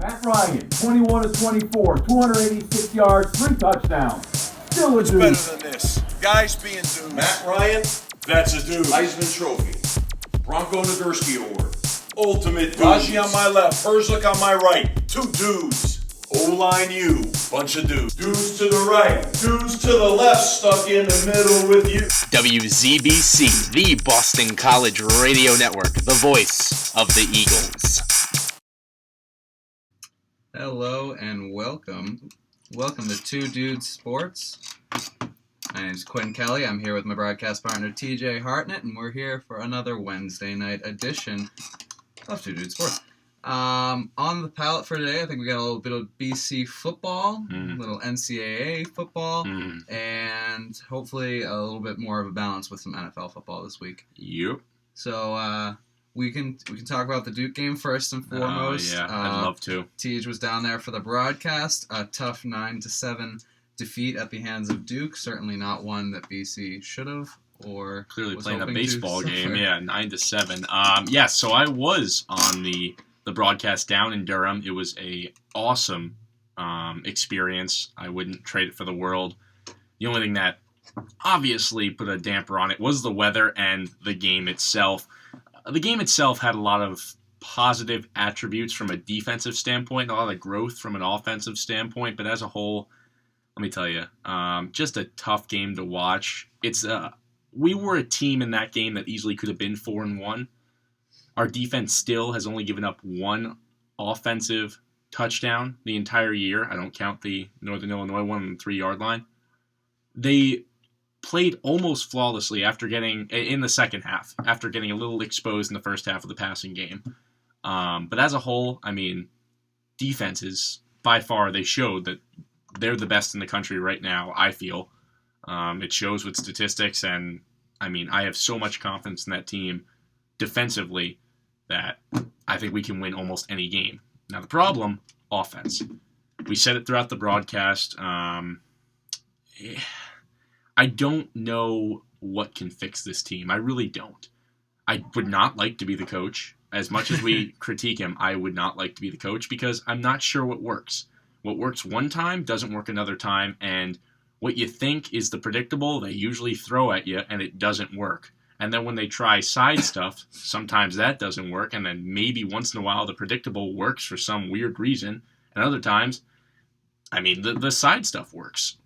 Matt Ryan, 21 of 24, 286 yards, 3 touchdowns. Still a It's dude. better than this. Guys being dudes. Matt Ryan, That's a dude. Heisman Trophy, Bronco Nagurski Award, Ultimate dude. Raji on my left, Herzlich on my right. 2 dudes. O-line you. Bunch of dudes. Dudes to the right. Dudes to the left. Stuck in the middle with you. WZBC, the Boston College Radio Network, the voice of the Eagles. Hello and welcome. Welcome to Two Dudes Sports. My name is Quinn Kelly. I'm here with my broadcast partner TJ Hartnett, and we're here for another Wednesday night edition of Two Dudes Sports. On the palette for today, I think we got a little bit of BC football, a little NCAA football, and hopefully a little bit more of a balance with some NFL football this week. Yep. So we can talk about the Duke game first and foremost. Yeah, I'd love to. Tej was down there for the broadcast. A tough 9-7 defeat at the hands of Duke. Certainly not one that BC should have or Clearly was playing a hoping to baseball game. suffer. Yeah, 9-7. So I was on the broadcast down in Durham. It was a awesome experience. I wouldn't trade it for the world. The only thing that obviously put a damper on it was the weather and the game itself. The game itself had a lot of positive attributes from a defensive standpoint, a lot of growth from an offensive standpoint, but as a whole, let me tell you, just a tough game to watch. We were a team in that game that easily could have been 4-1. Our defense still has only given up 1 offensive touchdown the entire year. I don't count the Northern Illinois one on the 3-yard line. They played almost flawlessly in the second half, after getting a little exposed in the first half of the passing game. But as a whole, I mean, defenses, by far, they showed that they're the best in the country right now, I feel. It shows with statistics, and I mean, I have so much confidence in that team defensively that I think we can win almost any game. Now, the problem, offense. We said it throughout the broadcast. I don't know what can fix this team. I really don't. I would not like to be the coach. As much as we critique him, I would not like to be the coach because I'm not sure what works. What works one time doesn't work another time, and what you think is the predictable, they usually throw at you, and it doesn't work. And then when they try side stuff, sometimes that doesn't work, and then maybe once in a while the predictable works for some weird reason, and other times, I mean, the side stuff works.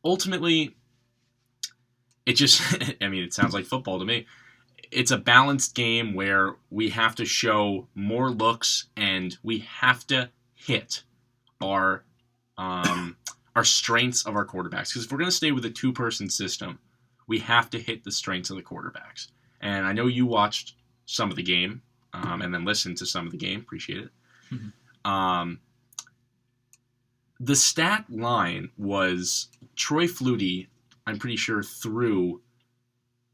Ultimately, it just, I mean, it sounds like football to me. It's a balanced game where we have to show more looks, and we have to hit our strengths of our quarterbacks. Because if we're going to stay with a 2-person system, we have to hit the strengths of the quarterbacks. And I know you watched some of the game and then listened to some of the game. Appreciate it. Mm-hmm. The stat line was Troy Flutie, I'm pretty sure, threw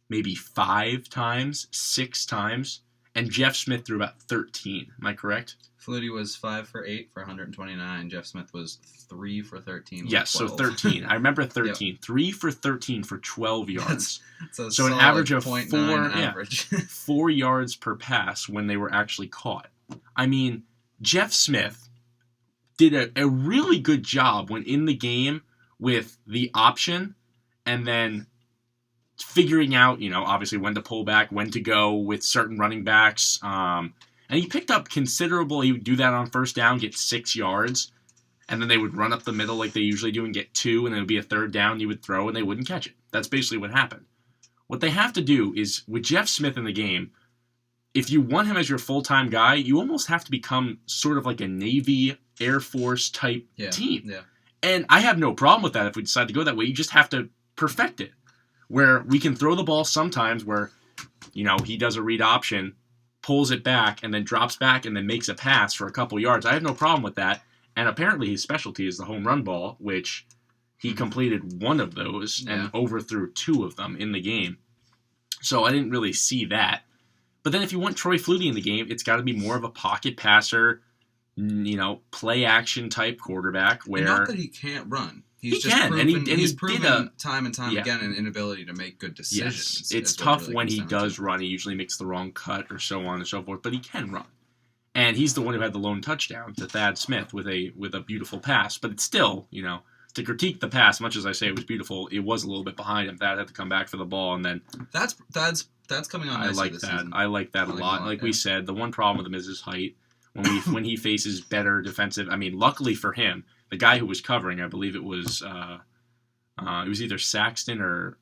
maybe 5 times, 6 times, and Jeff Smith threw about 13. Am I correct? Flutie was 5 for 8 for 129. Jeff Smith was 3 for 13. Yes, so 13. I remember 13. Yep. 3 for 13 for 12 yards. So an average of 4 4 yards per pass when they were actually caught. I mean, Jeff Smith did a really good job when in the game with the option and then figuring out, obviously when to pull back, when to go with certain running backs. And he picked up considerable. He would do that on first down, get 6 yards, and then they would run up the middle like they usually do and get 2, and then it would be a third down. You would throw, and they wouldn't catch it. That's basically what happened. What they have to do is, with Jeff Smith in the game, if you want him as your full-time guy, you almost have to become sort of like a Navy, Air Force type team. Yeah. And I have no problem with that if we decide to go that way. You just have to perfect it, where we can throw the ball sometimes where, he does a read option, pulls it back, and then drops back and then makes a pass for a couple yards. I have no problem with that. And apparently his specialty is the home run ball, which he completed 1 of those and overthrew 2 of them in the game. So I didn't really see that. But then if you want Troy Flutie in the game, it's got to be more of a pocket passer, play action type quarterback where... And not that he can't run. He's proven time and time again an inability to make good decisions. Yes. It's tough when he does run. He usually makes the wrong cut or so on and so forth, but he can run. And he's the one who had the lone touchdown to Thad Smith with a beautiful pass. But it's still, to critique the pass, much as I say it was beautiful, it was a little bit behind him. Thad had to come back for the ball, and then that's coming on. I like that. Season. I like that a lot. Like we said, the one problem with him is his height. When he faces better defensive, I mean, luckily for him, the guy who was covering, I believe it was either Saxton or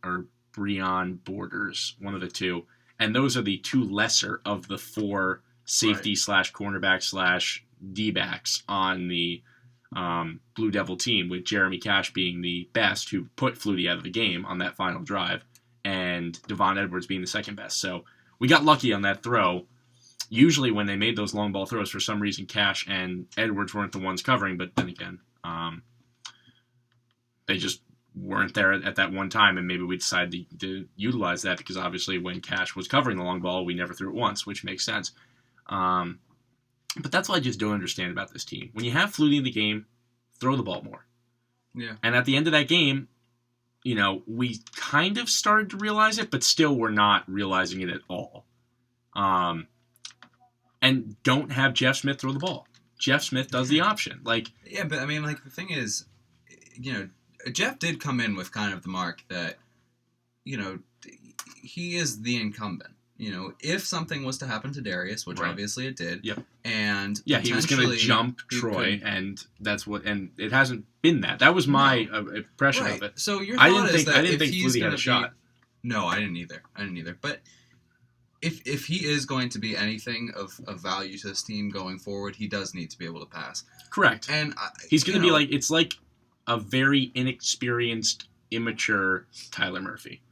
Breon Borders, one of the two, and those are the two lesser of the four safety / cornerback / D-backs on the Blue Devil team, with Jeremy Cash being the best, who put Flutie out of the game on that final drive, and Devon Edwards being the second best. So we got lucky on that throw. Usually when they made those long ball throws, for some reason Cash and Edwards weren't the ones covering, but then again, they just weren't there at that one time, and maybe we decided to utilize that because obviously when Cash was covering the long ball, we never threw it once, which makes sense. But that's what I just don't understand about this team. When you have Flutie in the game, throw the ball more. Yeah. And at the end of that game, we kind of started to realize it, but still we're not realizing it at all. And don't have Jeff Smith throw the ball. Jeff Smith does the option. Yeah, but I mean, the thing is, Jeff did come in with kind of the mark that, he is the incumbent. If something was to happen to Darius, which obviously it did, and he was going to jump Troy, and that's what, and it hasn't been that. That was my impression of it. So your thought is that I didn't think Flutie had a shot. No, I didn't either. But if he is going to be anything of value to this team going forward, he does need to be able to pass. Correct. And he's going to be it's like a very inexperienced, immature Tyler Murphy.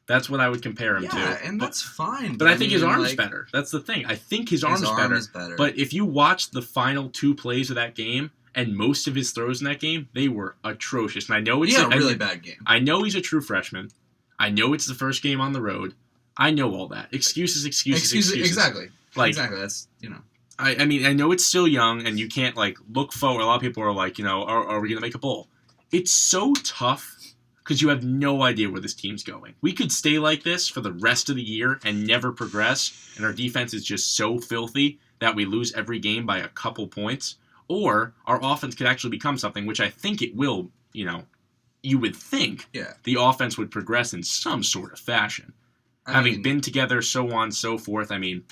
That's what I would compare him to. Yeah, and that's fine. But I think his arm's better. That's the thing. I think his arm is better. But if you watch the final two plays of that game, and most of his throws in that game, they were atrocious. And I know it's a really bad game. I know he's a true freshman. I know it's the first game on the road. I know all that. Excuses. Exactly. Exactly. That's, I mean, I know it's still young, and you can't, look forward. A lot of people are like, are we going to make a bowl? It's so tough because you have no idea where this team's going. We could stay like this for the rest of the year and never progress, and our defense is just so filthy that we lose every game by a couple points. Or our offense could actually become something, which I think it will, you would think the offense would progress in some sort of fashion. Having been together, so on, so forth, I mean,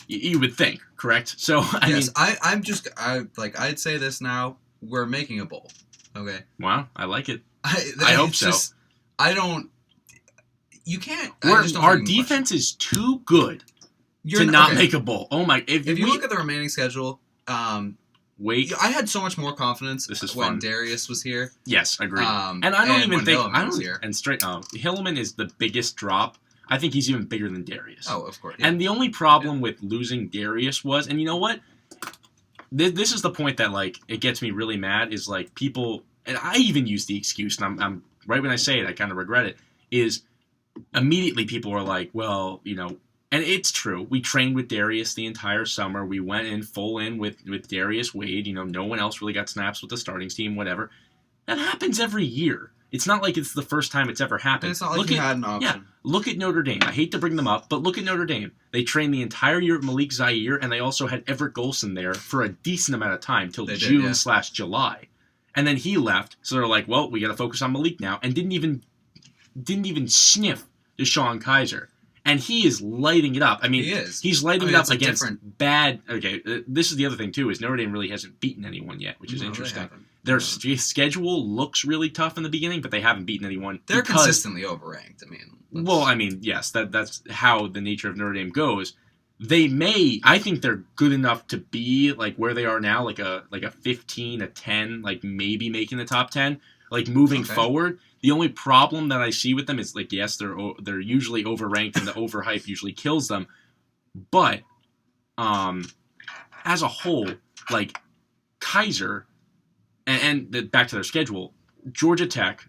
you would think, correct? So, I'd say this now, we're making a bowl, okay? Wow, I like it. I hope so. You can't. Our defense is too good to not make a bowl. Oh my! If you look at the remaining schedule, wait. I had so much more confidence when fun. Darius was here. Yes, agreed. And I don't even think Hillman is the biggest drop. I think he's even bigger than Darius. Oh, of course. Yeah. And the only problem with losing Darius was, and you know what? This is the point that it gets me really mad is people, and I even use the excuse, and I'm right when I say it, I kind of regret it. Is immediately people are like, well, and it's true. We trained with Darius the entire summer. We went in full in with Darius Wade. No one else really got snaps with the starting team. Whatever. That happens every year. It's not like it's the first time it's ever happened. And it's not like you had an option. Yeah, look at Notre Dame. I hate to bring them up, but look at Notre Dame. They trained the entire year with Malik Zaire, and they also had Everett Golson there for a decent amount of time till June/July. And then he left, so they're like, well, we got to focus on Malik now, and didn't even sniff DeShone Kizer. And he is lighting it up. I mean, he's lighting it up against bad... Okay, this is the other thing, too, is Notre Dame really hasn't beaten anyone yet, which is interesting. Their schedule looks really tough in the beginning, but they haven't beaten anyone. They're consistently overranked. Yes, that's how the nature of Notre Dame goes. I think they're good enough to be where they are now, like a 15, a 10, maybe making the top 10, moving forward. The only problem that I see with them is yes, they're usually overranked and the overhype usually kills them, but as a whole, Kizer. And back to their schedule, Georgia Tech,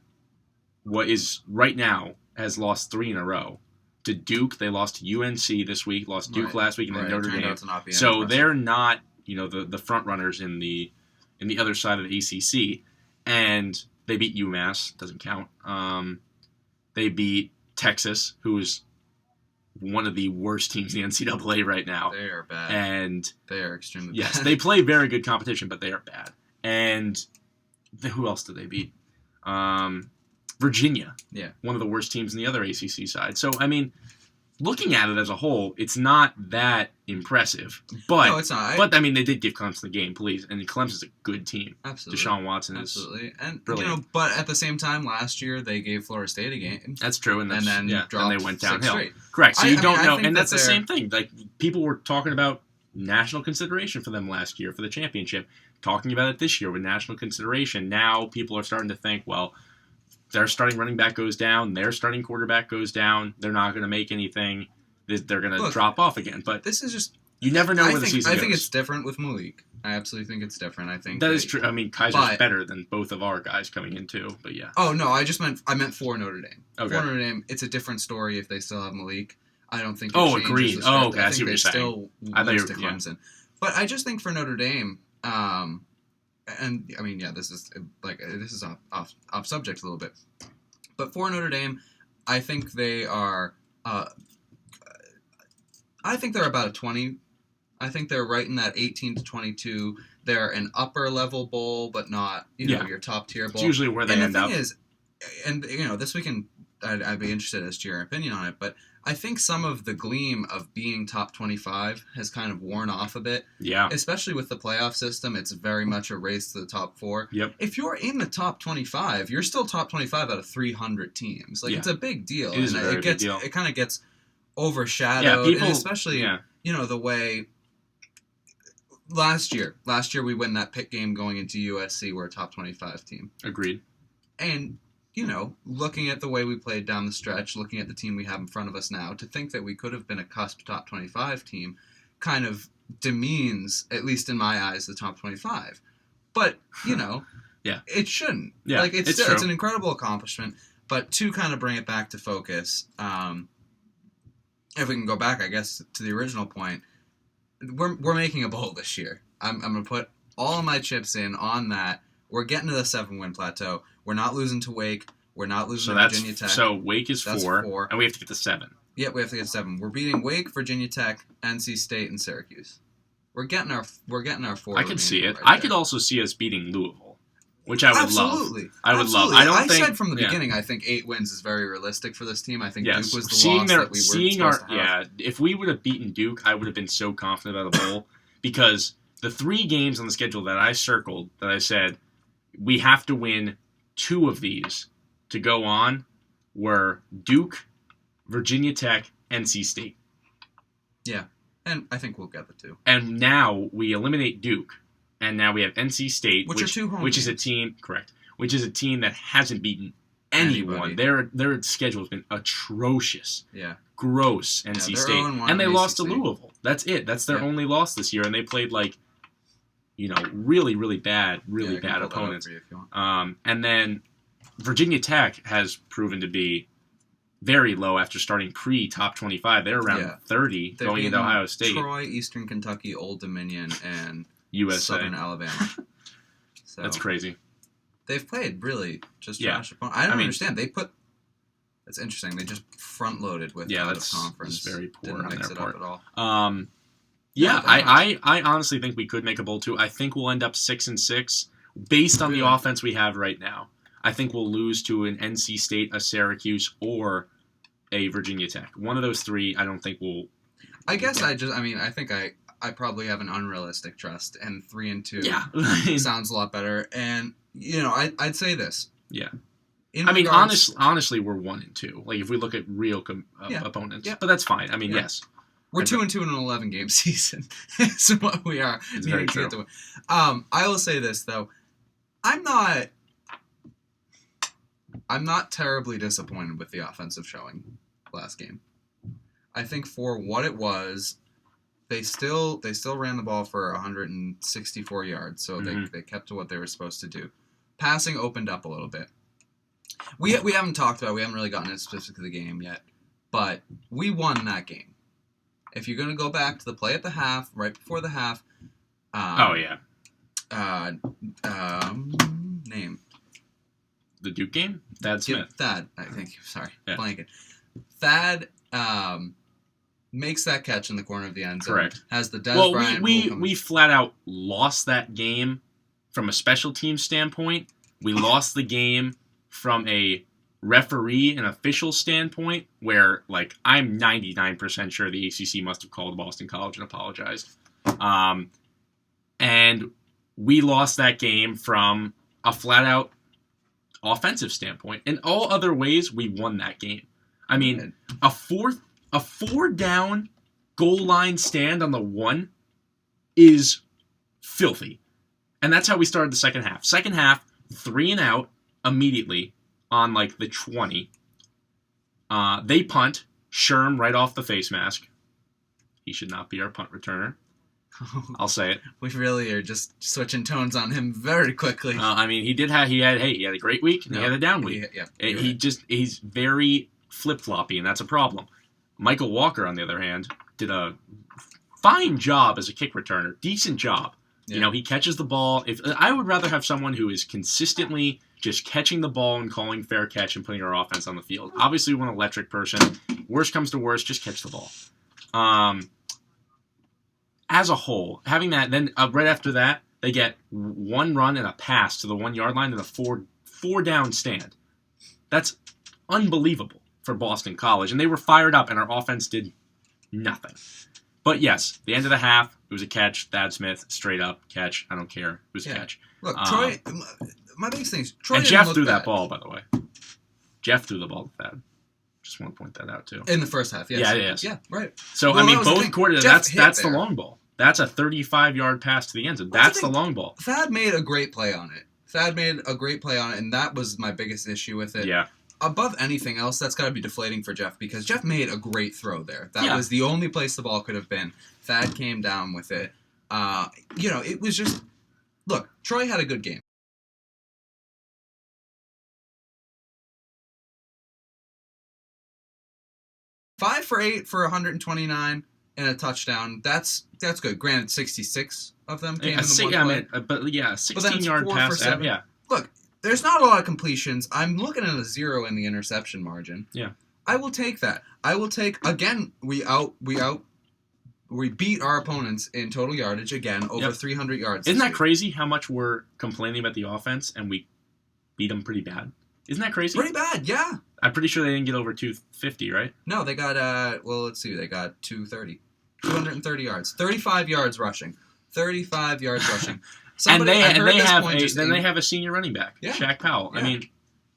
what is right now, has lost 3 in a row. To Duke, they lost to UNC this week, lost Duke last week, and then Notre Dame. So they're not, the front runners in the other side of the ACC. And they beat UMass, doesn't count. They beat Texas, who is one of the worst teams in the NCAA right now. They are bad. And they are extremely yes, bad. they play very good competition, but they are bad. And who else did they beat? Virginia. Yeah. One of the worst teams in the other ACC side. So, I mean, looking at it as a whole, it's not that impressive. But, no, it's not. But, I mean, they did give Clemson the game, please. And Clemson's a good team. Absolutely. Deshaun Watson is and brilliant. But at the same time, last year they gave Florida State a game. That's true. And then dropped they went downhill. 6 straight. Correct. So you don't know. And that that's the same thing. Like, people were talking about national consideration for them last year for the championship. Talking about it this year with national consideration. Now people are starting to think, well, their starting running back goes down, their starting quarterback goes down, they're not going to make anything, they're going to drop off again. But this is just... You never know where the season goes. I think it's different with Malik. I absolutely think it's different. I think that is true. I mean, Kaiser's better than both of our guys coming in too, but yeah. Oh, no, I meant for Notre Dame. Okay. For Notre Dame, it's a different story if they still have Malik. I don't think agreed. Oh, okay, I see what you're saying. I thought you were Clemson. But I just think for Notre Dame, and I mean, this is off subject a little bit. But for Notre Dame, I think they are. I think they're about a 20. I think they're right in that 18 to 22. They're an upper level bowl, but not your top tier bowl. It's usually where they end up. And the thing is, this weekend I'd be interested as to your opinion on it, but I think some of the gleam of being top 25 has kind of worn off a bit. Yeah. Especially with the playoff system, it's very much a race to the top 4. Yep. If you're in the top 25, you're still top 25 out of 300 teams. Like, it's a big deal. It is a very big deal. It kind of gets overshadowed. Yeah, and especially, the way... Last year we win that Pitt game going into USC. We're a top 25 team. Agreed. And... looking at the way we played down the stretch, looking at the team we have in front of us now, to think that we could have been a cusp top 25 team kind of demeans, at least in my eyes, the top 25. But, it shouldn't. Yeah, like, it's an incredible accomplishment. But to kind of bring it back to focus, if we can go back, I guess, to the original point, we're making a bowl this year. I'm going to put all of my chips in on that. We're getting to the 7-win plateau. We're not losing to Wake. We're not losing to Virginia Tech. So Wake is 4, and we have to get to 7. Yeah, we have to get to 7. We're beating Wake, Virginia Tech, NC State, and Syracuse. We're getting our 4. I can see it. Right I could also see us beating Louisville, which I would love. I would love. I said from the beginning, I think 8 wins is very realistic for this team. I think Duke was the loss that we were supposed to have. Yeah, if we would have beaten Duke, I would have been so confident about a bowl because the 3 games on the schedule that I circled, that I said we have to win 2 of these to go on, were Duke, Virginia Tech, NC State. Yeah, and I think we'll get the 2. And now we eliminate Duke, and now we have NC State, which are 2 home which games. Is a team, correct, which is a team that hasn't beaten anyone. Their schedule has been atrocious. Yeah. Gross, NC State. And they lost to Louisville. That's it. That's their only loss this year, and they played really, really bad, bad opponents. And then Virginia Tech has proven to be very low after starting pre-top 25. They're around 30 going into Ohio State. Troy, Eastern Kentucky, Old Dominion, and USA. Southern Alabama. So that's crazy. They've played really just trash opponents. I don't understand. That's interesting. They just front-loaded with out of conference. That's very poor Didn't on mix their it part. up at all. I honestly think we could make a bowl too. I think we'll end up 6-6 based on the offense we have right now. I think we'll lose to an NC State, a Syracuse, or a Virginia Tech. One of those 3, I don't think we'll. I guess I think I probably have an unrealistic trust, and 3-2 sounds a lot better. And I'd say this. Yeah. Honestly, we're 1-2. Like if we look at real opponents, but that's fine. I mean, yes. We're 2-2 in an 11-game season. That's what we are. It's very true. I will say this though, I'm not terribly disappointed with the offensive showing last game. I think for what it was, they still ran the ball for 164 yards, so they kept to what they were supposed to do. Passing opened up a little bit. We haven't talked about. We haven't really gotten into specifically the game yet, but we won that game. If you're going to go back to the play at the half, right before the half. Name. The Duke game? Thad Smith. Thad, I think. Sorry. Yeah. Blanket. Thad makes that catch in the corner of the end zone. Correct. Has the Dez Bryant rule we flat out lost that game from a special team standpoint. We lost the game from a referee and official standpoint, where like I'm 99% sure the ACC must have called Boston College and apologized. And we lost that game from a flat out offensive standpoint. In all other ways, we won that game. I mean, a four down goal line stand on the 1 is filthy. And that's how we started the second half. Second half, 3 and out immediately on like the 20. They punt. Sherm right off the face mask. He should not be our punt returner. I'll say it. We really are just switching tones on him very quickly. I mean, he had a great week and he had a down week. He's very flip-floppy, and that's a problem. Michael Walker, on the other hand, did a fine job as a kick returner. Decent job. Yeah. You know, he catches the ball. I would rather have someone who is consistently just catching the ball and calling fair catch and putting our offense on the field. Obviously, we want an electric person. Worst comes to worst, just catch the ball. As a whole, having that, then right after that, they get 1 run and a pass to the 1 yard line and a four down stand. That's unbelievable for Boston College. And they were fired up, and our offense did nothing. But yes, the end of the half, it was a catch. Thad Smith, straight up catch. I don't care. It was a catch. Look, Troy, my biggest thing is Troy and Jeff threw that ball, by the way. Jeff threw the ball to Thad. Just want to point that out, too. In the first half, yes. Yeah, right. So, I mean, both quarters, that's the long ball. That's a 35-yard pass to the end zone. That's the long ball. Thad made a great play on it. And that was my biggest issue with it. Yeah. Above anything else, that's got to be deflating for Jeff, because Jeff made a great throw there. That was the only place the ball could have been. Thad came down with it. It was just... Look, Troy had a good game. 5 for 8 for 129 and a touchdown. That's good. Granted, 66 of them came in the one play. But 16-yard pass. Yeah. Look, there's not a lot of completions. I'm looking at a 0 in the interception margin. Yeah. I will take that. Again, we beat our opponents in total yardage again, over 300 yards. Isn't that crazy how much we're complaining about the offense and we beat them pretty bad? Isn't that crazy? Pretty bad, yeah. I'm pretty sure they didn't get over 250, right? No, they got, let's see. They got 230 yards. 35 yards rushing. 35 yards rushing. They have a senior running back, Shaq Powell. Yeah. I mean,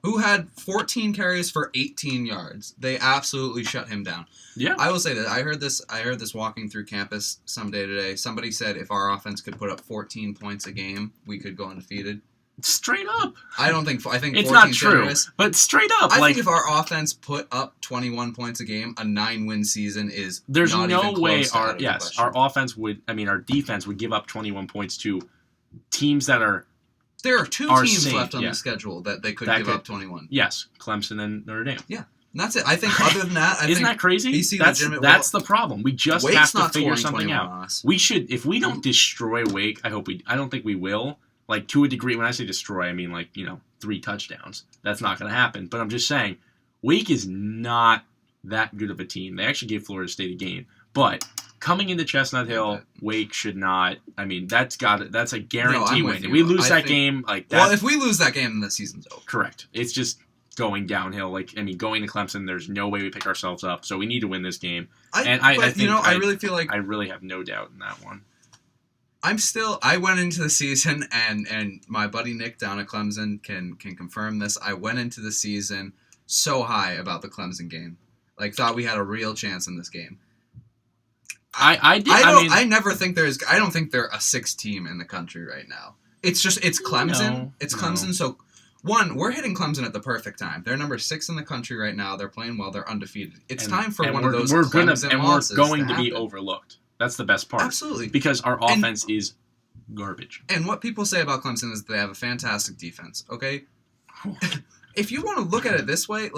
who had 14 carries for 18 yards. They absolutely shut him down. Yeah. I will say that I heard this walking through campus someday today. Somebody said if our offense could put up 14 points a game, we could go undefeated. Straight up. I think it's not true. Generous. But straight up, I think if our offense put up 21 points a game, a 9-win season is there's not no even way close our offense would. I mean, our defense would give up 21 points to teams that are. There are two teams left on the schedule that they could give up 21. Yes, Clemson and Notre Dame. Yeah. And that's it. I think other than that, isn't that crazy? That's the problem. We just have to figure something out. We should, if we don't destroy Wake, I don't think we will. Like, to a degree, when I say destroy, I mean, 3 touchdowns. That's not going to happen. But I'm just saying, Wake is not that good of a team. They actually gave Florida State a game. But coming into Chestnut Hill, Wake should not. I mean, that's a guarantee win. If we lose that game, well, if we lose that game, then the season's over. Correct. It's just going downhill. Going to Clemson, there's no way we pick ourselves up. So we need to win this game. I really feel like I really have no doubt in that one. I went into the season, and my buddy Nick down at Clemson can confirm this. I went into the season so high about the Clemson game. Thought we had a real chance in this game. I did. I don't think they're a 6 team in the country right now. It's Clemson. No, it's Clemson. So, one, we're hitting Clemson at the perfect time. They're number 6 in the country right now. They're playing well. They're undefeated. It's time for one of those Clemson losses. We're going to be overlooked. That's the best part. Absolutely. Because our offense is garbage. And what people say about Clemson is they have a fantastic defense, okay? If you want to look at it this way,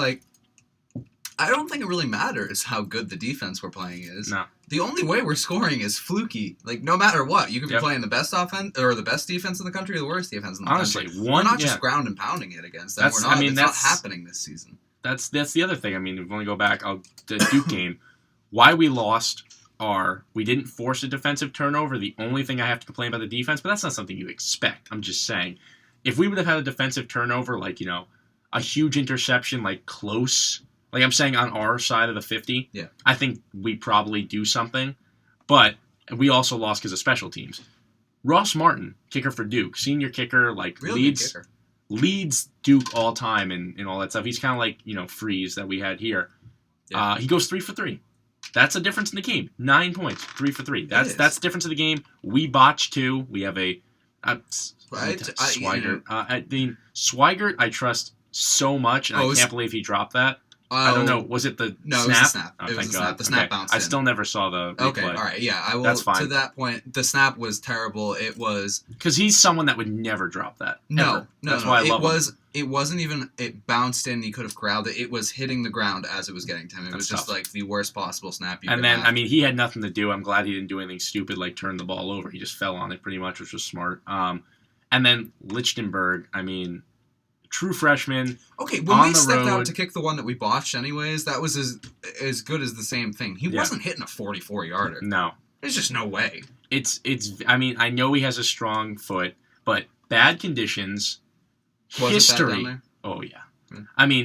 I don't think it really matters how good the defense we're playing is. No. The only way we're scoring is fluky. No matter what. You can be playing the best offense or the best defense in the country or the worst defense in the country. We're not just ground and pounding it against them. It's not happening this season. That's the other thing. I mean, if we want to go back, the Duke game, why we lost we didn't force a defensive turnover. The only thing I have to complain about the defense, but that's not something you expect. I'm just saying, if we would have had a defensive turnover, like, a huge interception, like close, like I'm saying on our side of the 50, I think we probably do something. But we also lost because of special teams. Ross Martin, kicker for Duke, senior kicker, like leads Duke all time and all that stuff. He's kind of like, Freeze that we had here. Yeah. He goes 3 for 3. That's a difference in the game. 9 points, 3 for 3. That's the difference in the game. We botched 2. We have a Swigert. Swigert, I trust so much, and I can't believe he dropped that. I don't know. Was it the snap? No, it was the snap. Oh, it was the snap. The snap bounced in. I still never saw the replay. Okay, all right. Yeah, I will. That's fine. To that point, the snap was terrible. It was... Because he's someone that would never drop that. No. That's why I love him. It wasn't even... It bounced in. He could have corralled it. It was hitting the ground as it was getting to him. It was just like the worst possible snap you could have. And then, he had nothing to do. I'm glad he didn't do anything stupid like turn the ball over. He just fell on it pretty much, which was smart. And then Lichtenberg, true freshman. Okay, when we stepped out to kick the one that we botched anyways, that was as good as the same thing. He wasn't hitting a 44-yarder. No. There's just no way. I know he has a strong foot, but bad conditions, history. It bad down there? Oh, yeah.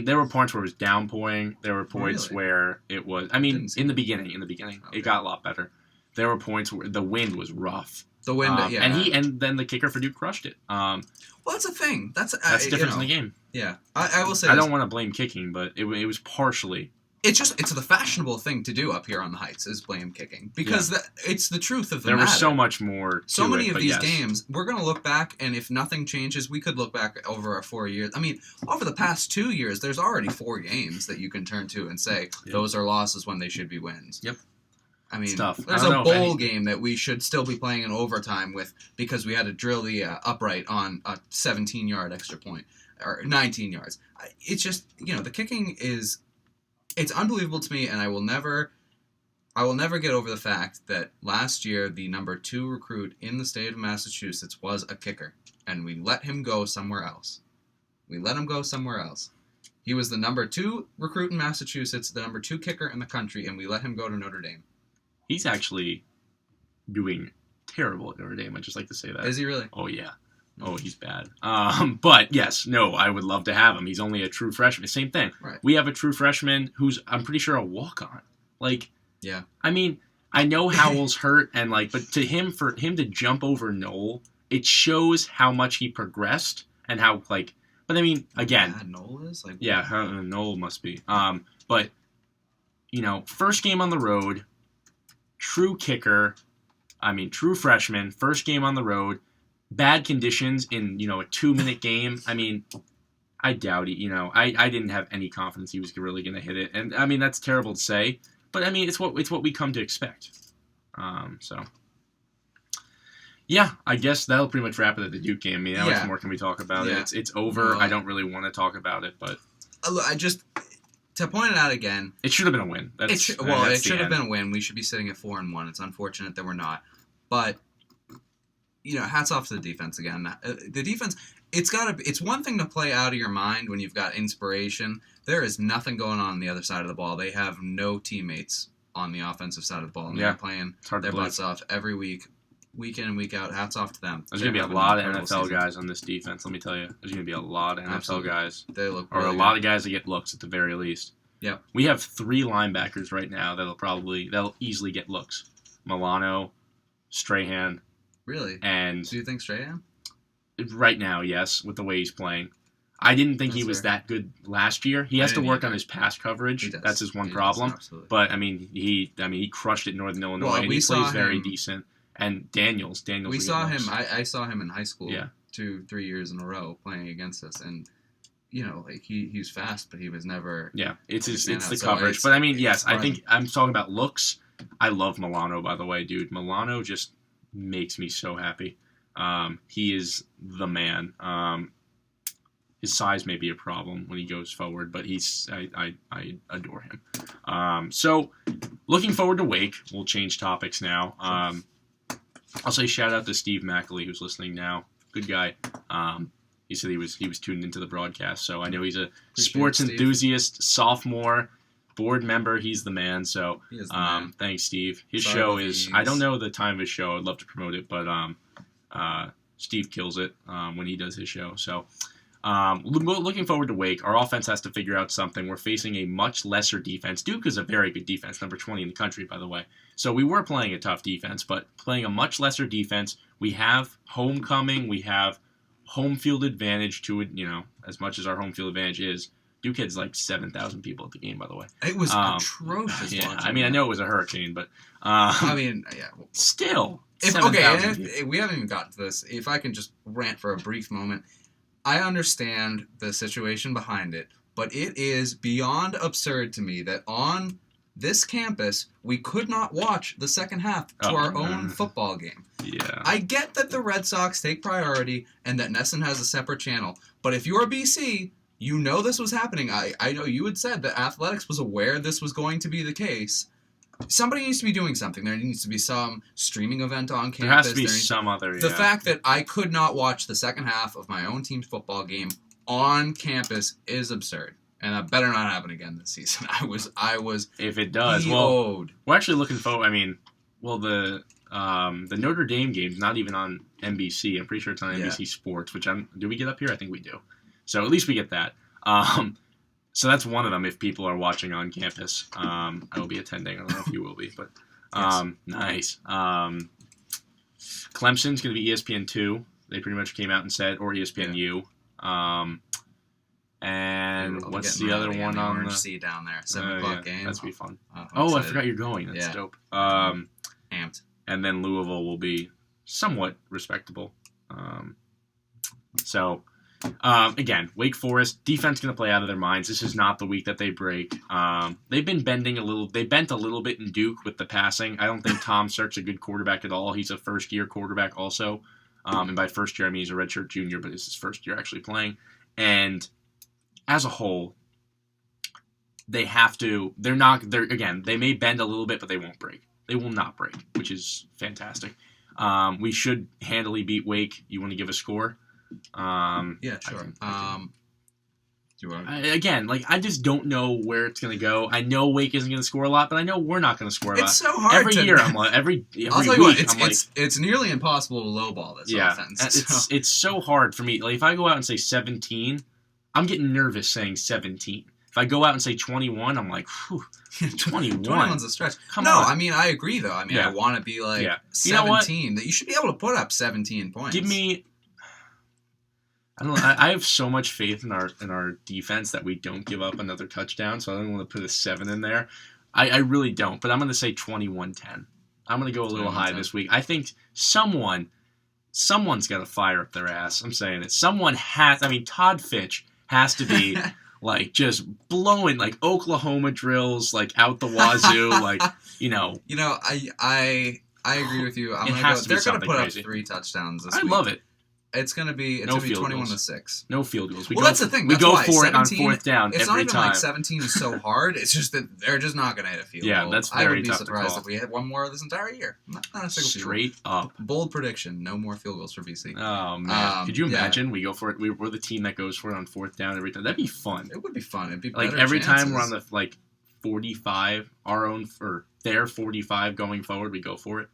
There were points where it was downpouring. There were points where it was... in the beginning, okay. It got a lot better. There were points where the wind was rough. The wind, and then the kicker for Duke crushed it. Well, that's a thing. That's the difference in the game. Yeah, I will say. I don't want to blame kicking, but it was partially. It's the fashionable thing to do up here on the Heights is blame kicking because it's the truth of the matter. There was so much more. So many of these games, we're gonna look back, and if nothing changes, we could look back over our 4 years. Over the past 2 years, there's already 4 games that you can turn to and say those are losses when they should be wins. Yep. There's a bowl game that we should still be playing in overtime with because we had to drill the upright on a 17-yard extra point, or 19 yards. It's just, the kicking it's unbelievable to me, and I will never get over the fact that last year the number 2 recruit in the state of Massachusetts was a kicker, and we let him go somewhere else. He was the number 2 recruit in Massachusetts, the number 2 kicker in the country, and we let him go to Notre Dame. He's actually doing terrible at Notre Dame. I'd just like to say that. Is he really? Oh, yeah. Oh, he's bad. But, yes, no, I would love to have him. He's only a true freshman. Same thing. Right. We have a true freshman who's, I'm pretty sure, a walk-on. Yeah. I know Howell's hurt, and, but for him to jump over Noel, it shows how much he progressed and how, but, again. Bad Noel is? Yeah, Noel must be. But, first game on the road, true kicker, true freshman, first game on the road, bad conditions in, a 2-minute game. I doubt it, I didn't have any confidence he was really going to hit it. And, that's terrible to say, but, it's what we come to expect. Yeah, I guess that'll pretty much wrap it at the Duke game. How much more can we talk about it? It's over. I don't really want to talk about it, but... To point it out again... It should have been a win. It should have been a win. We should be sitting at 4-1. It's unfortunate that we're not. But, hats off to the defense again. The defense, it's one thing to play out of your mind when you've got inspiration. There is nothing going on the other side of the ball. They have no teammates on the offensive side of the ball. And they're playing their butts off every week in and week out. Hats off to them. There's going to be a lot of NFL guys on this defense, let me tell you. There's going to be a lot of NFL guys. They look or a lot of guys that get looks at the very least. Yeah. We have 3 linebackers right now that'll easily get looks. Milano, Strahan. Really? And do you think Strahan? Right now, yes, with the way he's playing. I didn't think he was that good last year. He has to work on his pass coverage. That's his one problem. But he crushed it in Northern Illinois, and he plays very decent. And Daniels. We saw him. I saw him in high school. 2-3 years in a row playing against us, and he's fast, but he was never. Yeah, it's the coverage. But yes, I think I'm talking about looks. I love Milano, by the way, dude. Milano just makes me so happy. He is the man. His size may be a problem when he goes forward, but I adore him. So looking forward to Wake. We'll change topics now. I'll say shout out to Steve Mackley, who's listening now. Good guy. He said he was tuned into the broadcast, so I know he's a sports enthusiast, sophomore. board member. He's the man. So thanks, Steve. His show is, I don't know the time of his show. I'd love to promote it, but Steve kills it when he does his show. So looking forward to Wake. Our offense has to figure out something. We're facing a much lesser defense. Duke is a very good defense, number 20 in the country, by the way. So we were playing a tough defense, but playing a much lesser defense. We have homecoming. We have home field advantage to it, as much as our home field advantage is. Duke had like 7,000 people at the game, by the way. It was atrocious. Yeah, I know it was a hurricane, but still. If we haven't even gotten to this. If I can just rant for a brief moment, I understand the situation behind it, but it is beyond absurd to me that on this campus we could not watch the second half to our own football game. Yeah. I get that the Red Sox take priority and that Nesson has a separate channel, but if you're BC, you know this was happening. I know you had said that athletics was aware this was going to be the case. Somebody needs to be doing something. There needs to be some streaming event on campus. There has to be some other. The fact that I could not watch the second half of my own team's football game on campus is absurd, and that better not happen again this season. I was. If it does, well, we're actually looking forward. The Notre Dame game's not even on NBC. I'm pretty sure it's on NBC Sports. Do we get up here? I think we do. So at least we get that. So that's one of them if people are watching on campus. I will be attending. I don't know if you will be, but nice. Clemson's going to be ESPN2. They pretty much came out and said, or ESPNU. And what's the other one on the C down there? 7 o'clock game. That's be fun. I forgot you're going. That's dope. Amped. And then Louisville will be somewhat respectable. Again, Wake Forest, defense going to play out of their minds. This is not the week that they break. They've been bending a little. They bent a little bit in Duke with the passing. I don't think Tom Sirk's a good quarterback at all. He's a first-year quarterback also. And by first year, I mean he's a redshirt junior, but it's his first year actually playing. And as a whole, they may bend a little bit, but they won't break. They will not break, which is fantastic. We should handily beat Wake. You want to give a score? Yeah, sure. I just don't know where it's going to go. I know Wake isn't going to score a lot, but I know we're not going to score a lot. It's so hard. Every year, I'm like, every I'll tell you week, what, it's nearly impossible to lowball this offense. It's so hard for me. Like, if I go out and say 17, I'm getting nervous saying 17. If I go out and say 21, I'm like, whew, 21. 21's a stretch. On. I agree, though. I want to be like 17. That you should be able to put up 17 points. Give me... I don't know. I have so much faith in our defense that we don't give up another touchdown, so I don't want to put a 7 in there. I really don't, but I'm going to say 21-10. I'm going to go a little high this week. I think someone's got to fire up their ass. I'm saying it. Todd Fitch has to be like just blowing like Oklahoma drills like out the wazoo, like I agree with you. They're going to put up 3 touchdowns this week. I love it. It's gonna be 21-6. No field goals. That's the thing. We go for it on 4th down every time. It's not even like 17 is so hard. It's just that they're just not gonna hit a field goal. Yeah, that's very tough to call. I would be surprised if we hit one more this entire year. Not a single straight up. Bold prediction: no more field goals for BC. Oh man, could you imagine? We go for it. We're the team that goes for it on 4th down every time. That'd be fun. It would be fun. It'd be like every time we're on the 45, our own or their 45 going forward, we go for it.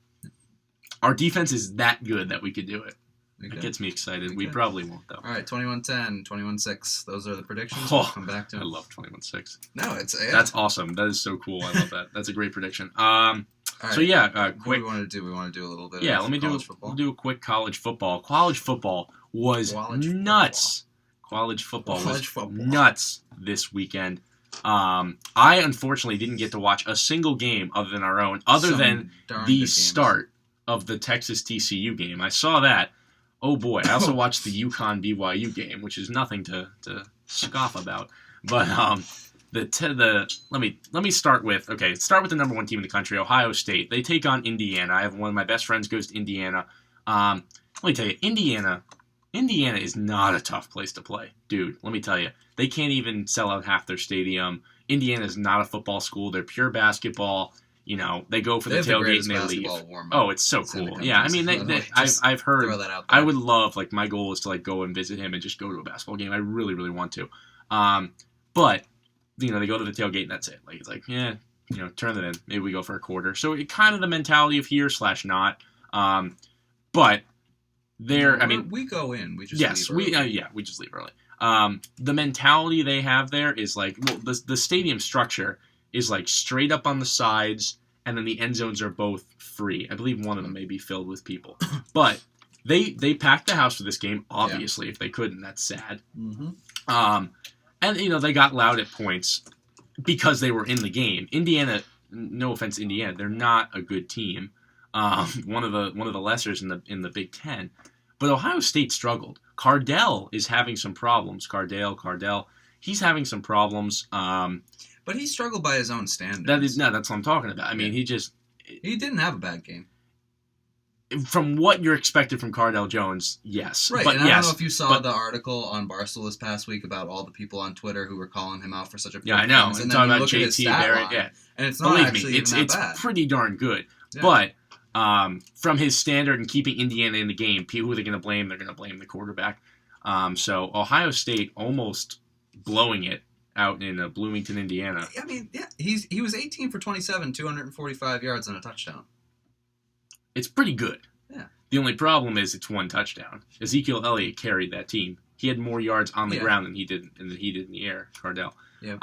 Our defense is that good that we could do it. It gets me excited. We probably won't, though. All right, 21-10, 21-6. Those are the predictions. We'll come back to it. I love 21-6. No, that's awesome. That is so cool. I love that. That's a great prediction. Quick. What do we want to do? We want to do a little bit. Yeah, we'll do a quick college football. College football was nuts. College football was nuts this weekend. I unfortunately didn't get to watch a single game other than our own, other than the start of the Texas TCU game. I saw that. Oh boy! I also watched the UConn BYU game, which is nothing to scoff about. But let me start with the number 1 team in the country, Ohio State. They take on Indiana. I have one of my best friends goes to Indiana. Let me tell you, Indiana is not a tough place to play, dude. Let me tell you, they can't even sell out half their stadium. Indiana is not a football school; they're pure basketball. They go for the tailgate and they leave. Oh, it's so cool. Yeah, I mean, I've heard. I would love, my goal is to go and visit him and just go to a basketball game. I really, really want to. But they go to the tailgate and that's it. Like, it's like, yeah, turn it in. Maybe we go for a quarter. So it kind of the mentality of here / not. But there, we go in. We just leave early. We just leave early. The mentality they have there is like, well, the stadium structure is like straight up on the sides, and then the end zones are both free. I believe one of them may be filled with people, but they packed the house for this game. Obviously, if they couldn't, that's sad. Mm-hmm. And they got loud at points because they were in the game. Indiana, no offense, Indiana, they're not a good team. One of the lessers in the Big Ten, but Ohio State struggled. Cardell is having some problems. Cardell, he's having some problems. But he struggled by his own standards. That's what I'm talking about. I mean, he didn't have a bad game. From what you're expected from Cardell Jones, yes. Right, but and I don't know if you saw the article on Barstool this past week about all the people on Twitter who were calling him out for such a I know. And talking about JT Barrett, and it's not actually even that bad. It's pretty darn good. Yeah. But from his standard and keeping Indiana in the game, who are they going to blame? They're going to blame the quarterback. So Ohio State almost blowing it out in Bloomington, Indiana. I mean, yeah, he was 18 for 27, 245 yards and a touchdown. It's pretty good. Yeah. The only problem is it's one touchdown. Ezekiel Elliott carried that team. He had more yards on the ground than he did in the air, Cardell. Yeah.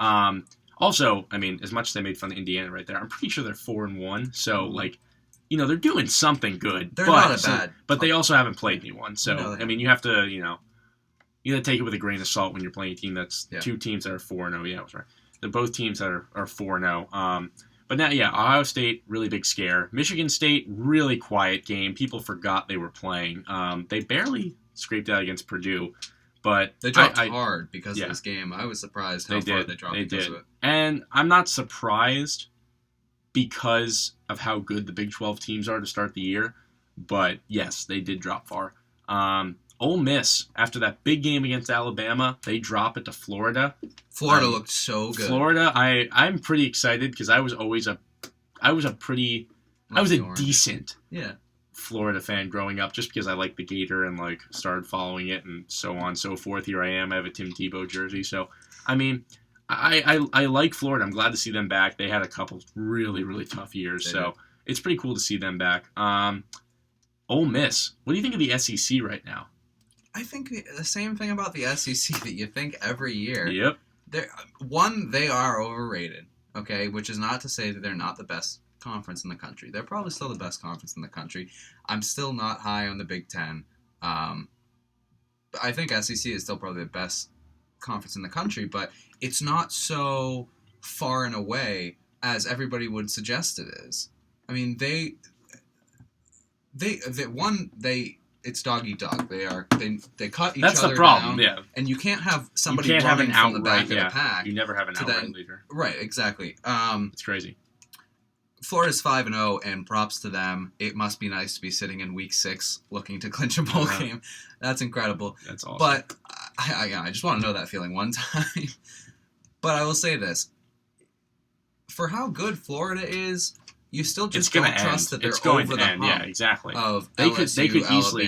Also, I mean, as much as they made fun of Indiana right there, I'm pretty sure they're 4-1. So, they're doing something good. They're not a bad. But they also haven't played anyone. So, you have to, you got to take it with a grain of salt when you're playing a team that's two teams that are 4-0. Yeah, that's right. They're both teams that are 4-0. But now, Ohio State, really big scare. Michigan State, really quiet game. People forgot they were playing. They barely scraped out against Purdue. But they dropped hard because of this game. I was surprised how far they dropped because of it. And I'm not surprised because of how good the Big 12 teams are to start the year. But, yes, they did drop far. Ole Miss, after that big game against Alabama, they drop it to Florida. Florida looked so good. Florida, I'm pretty excited because I was a decent Florida fan growing up just because I liked the Gator and started following it and so on and so forth. Here I am. I have a Tim Tebow jersey. So, I mean, I like Florida. I'm glad to see them back. They had a couple really, really tough years. So it's pretty cool to see them back. Ole Miss, what do you think of the SEC right now? I think the same thing about the SEC that you think every year. Yep. They are overrated, okay, which is not to say that they're not the best conference in the country. They're probably still the best conference in the country. I'm still not high on the Big Ten. But I think SEC is still probably the best conference in the country, but it's not so far and away as everybody would suggest it is. I mean, it's dog eat dog. They cut each That's other the problem, down, and you can't have somebody running from the back of the pack. You never have an outright leader. Right, exactly. It's crazy. Florida's 5-0, and props to them. It must be nice to be sitting in Week 6 looking to clinch a bowl game. That's incredible. That's awesome. But I just want to know that feeling one time. But I will say this. For how good Florida is, you still just don't trust that they're over the hump. Yeah, exactly. They could easily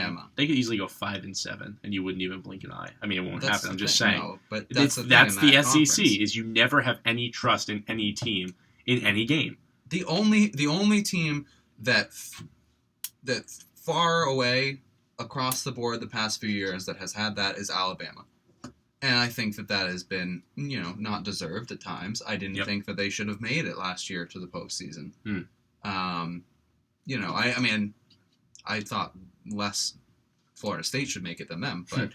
go 5-7, and you wouldn't even blink an eye. I mean, it won't happen. I'm just saying. No, but that's the SEC is you never have any trust in any team in any game. The only team that far away across the board the past few years that has had that is Alabama. And I think that has been, not deserved at times. I didn't think that they should have made it last year to the postseason. I thought less Florida State should make it than them. But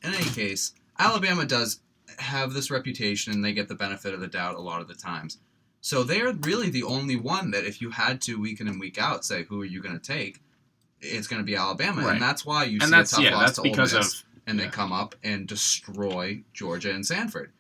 in any case, Alabama does have this reputation, and they get the benefit of the doubt a lot of the times. So they're really the only one that if you had to week in and week out say, who are you going to take, it's going to be Alabama. Right. And that's why you see a tough loss to Ole Miss. And they come up and destroy Georgia and Sanford.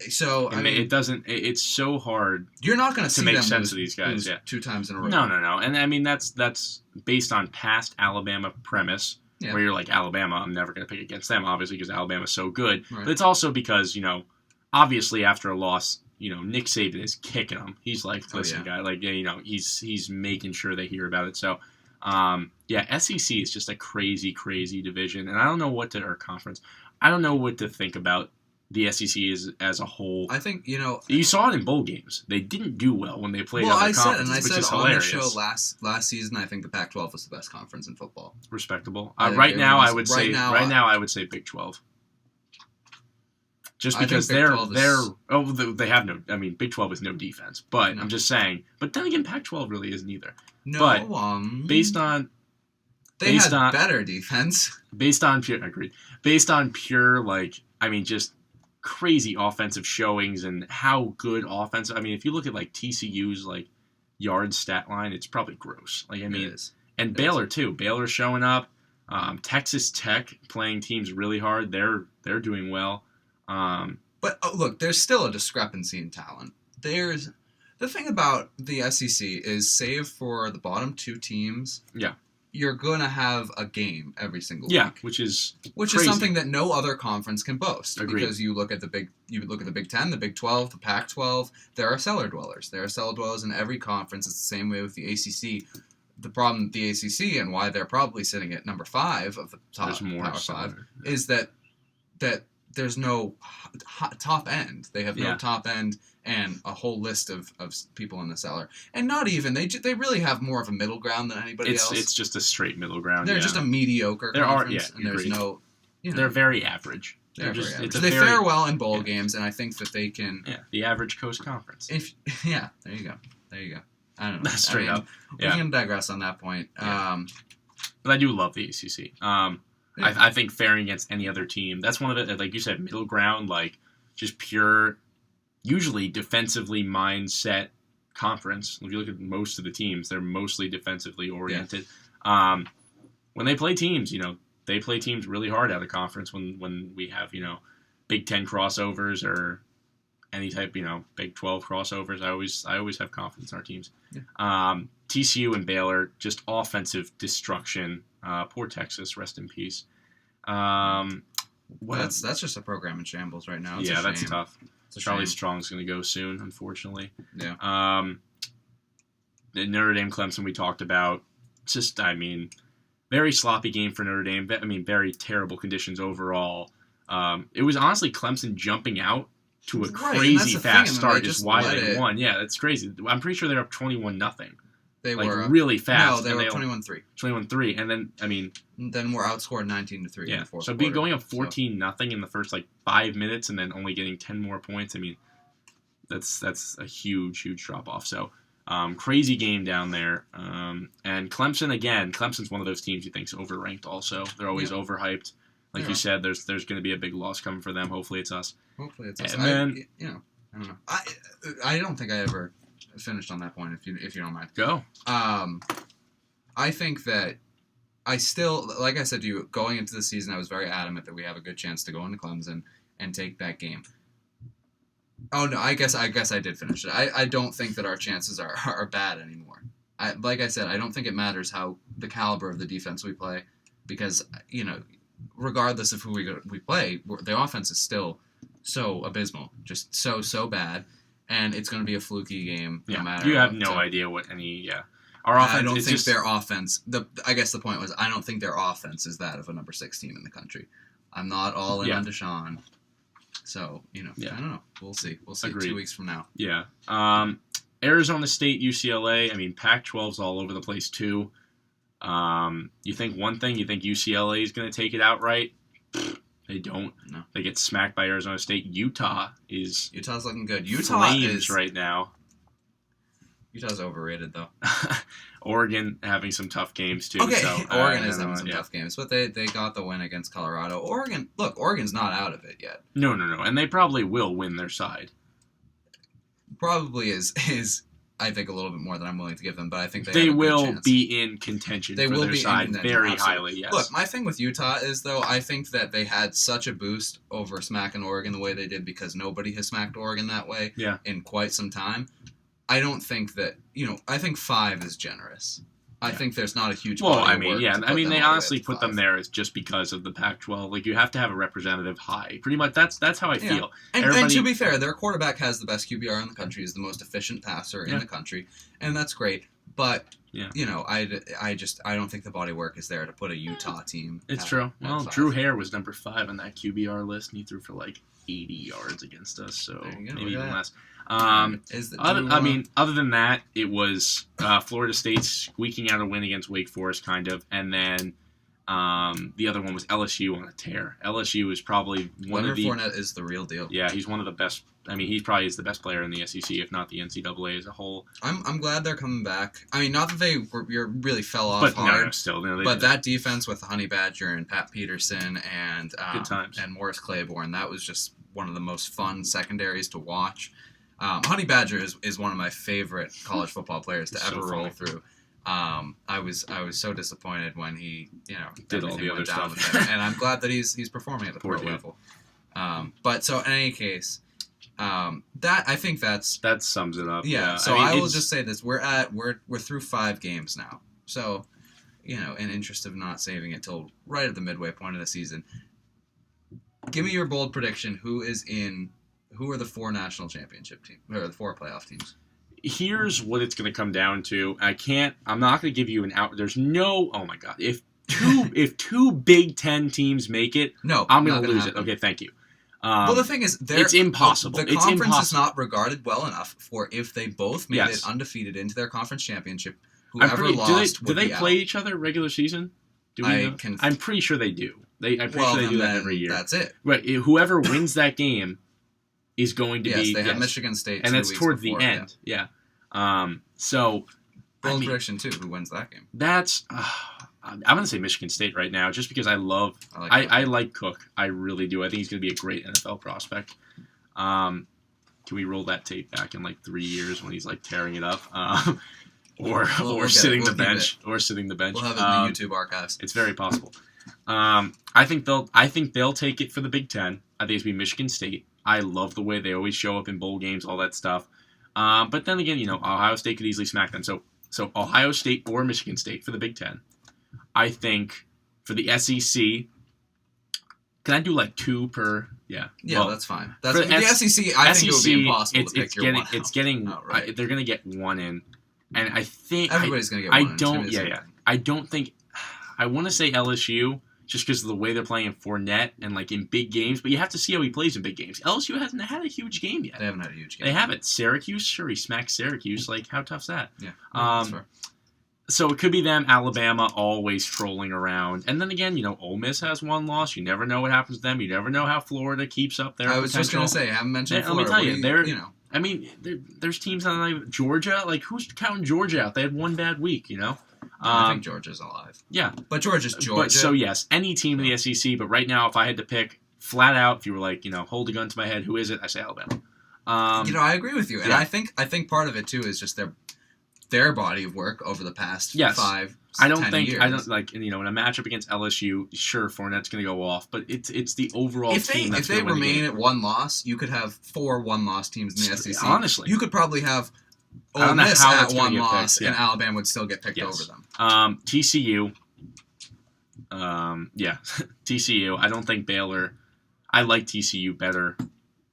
So it's so hard. You're not going to make sense of these guys. Yeah. 2 times in a row. No. And I mean that's based on past Alabama premise, where you're like, Alabama, I'm never going to pick against them, obviously, because Alabama's so good. Right. But it's also because obviously after a loss, Nick Saban is kicking them. He's like, listen, guy, he's making sure they hear about it. So. SEC is just a crazy, crazy division, and I don't know conference. I don't know what to think about the SEC is as a whole. I think, you saw it in bowl games. They didn't do well when they played other conferences, which is hilarious. On the show last season, I think the Pac-12 was the best conference in football. Respectable. Right now, I would say Big 12. Just because they have Big 12 is no defense, but I'm just saying. But then again, Pac-12 really isn't either. No, but based on better defense. Based on pure just crazy offensive showings and how good offensive. I mean, if you look at TCU's yard stat line, it's probably gross. It is. And Baylor too. Baylor's showing up. Texas Tech playing teams really hard. They're doing well. But look, there's still a discrepancy in talent. The thing about the SEC is, save for the bottom two teams, you're gonna have a game every single week. which is something that no other conference can boast. Agreed. Because you look at the Big Ten, the Big 12, the Pac-12. There are cellar dwellers. There are cellar dwellers in every conference. It's the same way with the ACC. The problem with the ACC and why they're probably sitting at number 5 of the top Power 5 is that there's no top end. They have no top end and a whole list of people in the cellar. And not even, they really have more of a middle ground than anybody else. It's just a straight middle ground. They're just a mediocre conference. And there's no... They're very average. They fare well in bowl games, and I think that they can... Yeah, the average Coast Conference. There you go. I don't know. Straight up. We're going to digress on that point. Yeah. But I do love the ACC. I think faring against any other team, that's one of it, like you said, middle ground, just pure, usually defensively mindset conference. If you look at most of the teams, they're mostly defensively oriented. Yeah. When they play teams, they play teams really hard out of conference when we have, Big 10 crossovers or any type, Big 12 crossovers. I always have confidence in our teams. Yeah. TCU and Baylor, just offensive destruction. Poor Texas, rest in peace. That's just a program in shambles right now. That's tough. Charlie Strong's going to go soon, unfortunately. Yeah. The Notre Dame Clemson we talked about. Just, very sloppy game for Notre Dame. Very terrible conditions overall. It was honestly Clemson jumping out to a crazy fast start is why they won. Yeah, that's crazy. I'm pretty sure they're up 21-0. They were really fast. No, they were 21-3. 21-3, and then then we're outscored 19-3 in the fourth quarter. So going up 14-0 in the first 5 minutes, and then only getting 10 more points. That's a huge drop off. So crazy game down there. And Clemson again. Clemson's one of those teams you think's overranked. Also, they're always overhyped. Like you said, there's going to be a big loss coming for them. Hopefully it's us. And then, I don't know. I don't think I ever finished on that point, if you don't mind. Go. I think that I still, like I said to you, going into the season, I was very adamant that we have a good chance to go into Clemson and take that game. Oh no, I guess I did finish it. I don't think that our chances are bad anymore. Like I said, I don't think it matters how the caliber of the defense we play, because regardless of who we play, the offense is still so abysmal, just so bad. And it's going to be a fluky game, no matter. You have no idea what our offense. I don't think their offense. I guess the point was, I don't think their offense is that of a number 6 team in the country. I'm not all in on Deshaun, so I don't know. We'll see. Agreed. 2 weeks from now. Yeah. Arizona State, UCLA. Pac-12's all over the place too. You think one thing? You think UCLA is going to take it outright? They don't. No. They get smacked by Arizona State. Utah's looking good. Flames right now. Utah's overrated though. Oregon having some tough games too. Okay, so, Oregon is having some tough games, but they got the win against Colorado. Oregon's not out of it yet. No, and they probably will win their side. Probably is I think a little bit more than I'm willing to give them, but I think they will be in contention for their side very highly, yes. Look, my thing with Utah is, though, I think that they had such a boost over smacking Oregon the way they did because nobody has smacked Oregon that way in quite some time. I don't think that, I think 5 is generous. I think there's not a huge they honestly put them there is just because of the Pac-12. You have to have a representative high. Pretty much, that's how I feel. And to be fair, their quarterback has the best QBR in the country, is the most efficient passer in the country, and that's great. But I don't think the body work is there to put a Utah team. It's true. Well, Drew Hare was number 5 on that QBR list, and he threw for like 80 yards against us, so maybe even less. Other than that, it was Florida State squeaking out a win against Wake Forest, kind of, and then the other one was LSU on a tear. LSU is probably Leonard Fournette is the real deal. Yeah, he's one of the best. I mean, he probably is the best player in the SEC, if not the NCAA as a whole. I'm glad they're coming back. I mean, not that they really fell off hard. But that defense with Honey Badger and Pat Peterson and Morris Claiborne, that was just one of the most fun secondaries to watch. Honey Badger is one of my favorite college football players to ever roll through. I was so disappointed when he did all the other stuff, and I'm glad that he's performing at the pro level. But so in any case, I think that sums it up. Yeah. So I will just say this: we're through 5 games now. So in interest of not saving it till right at the midway point of the season, give me your bold prediction. Who are the 4 national championship teams or the 4 playoff teams? Here's what it's going to come down to. I'm not going to give you an out. There's no. Oh my God! If 2 Big Ten teams make it, I'm going to lose it. Okay, thank you. Well, the thing is, it's impossible. The conference is not regarded well enough for if they both made it undefeated into their conference championship. Whoever lost do they play each other regular season? I'm pretty sure they do. I'm pretty sure they do that every year. That's it. Right. Whoever wins that game is going to be. Yes, they have Michigan State, and that's towards the end. Yeah. So. Bold prediction too. Who wins that game? That's. I'm going to say Michigan State right now, just because I like Cook. I really do. I think he's going to be a great NFL prospect. Can we roll that tape back in like 3 years when he's like tearing it up, or sitting the bench? We'll have it in the YouTube archives. It's very possible. I think they'll take it for the Big Ten. I think it's going to be Michigan State. I love the way they always show up in bowl games, all that stuff. But then again, Ohio State could easily smack them. So Ohio State or Michigan State for the Big Ten. I think for the SEC, can I do like 2 per? Yeah. Yeah, well, that's fine. That's for the SEC. I think it would be impossible to pick your one. It's getting. They're going to get 1 in, and I think everybody's going to get 1. I don't think. I want to say LSU just because of the way they're playing in Fournette and like in big games, but you have to see how he plays in big games. LSU hasn't had a huge game yet. They haven't had a huge game. They haven't. Syracuse, sure, he smacked Syracuse. Like, how tough's that? Yeah. That's fair. So it could be them, Alabama, always trolling around. And then again, Ole Miss has 1 loss. You never know what happens to them. You never know how Florida keeps up their I was just going to say, I haven't mentioned Florida. Let me tell you, I mean, there's teams on like Georgia. Like, who's counting Georgia out? They had 1 bad week, I think Georgia's alive. Yeah. But Georgia's Georgia. But, so, yes, any team in the SEC. But right now, if I had to pick flat out, if you were like, hold a gun to my head, who is it? I say Alabama. I agree with you. And I think part of it, too, is just their body of work over the past 5 years. I don't like in a matchup against LSU. Sure, Fournette's going to go off, but it's the overall team. If they remain at 1 loss, you could have 4 1-loss teams in the SEC. Honestly, you could probably have Ole Miss at 1 loss, and Alabama would still get picked over them. TCU. TCU. I don't think Baylor. I like TCU better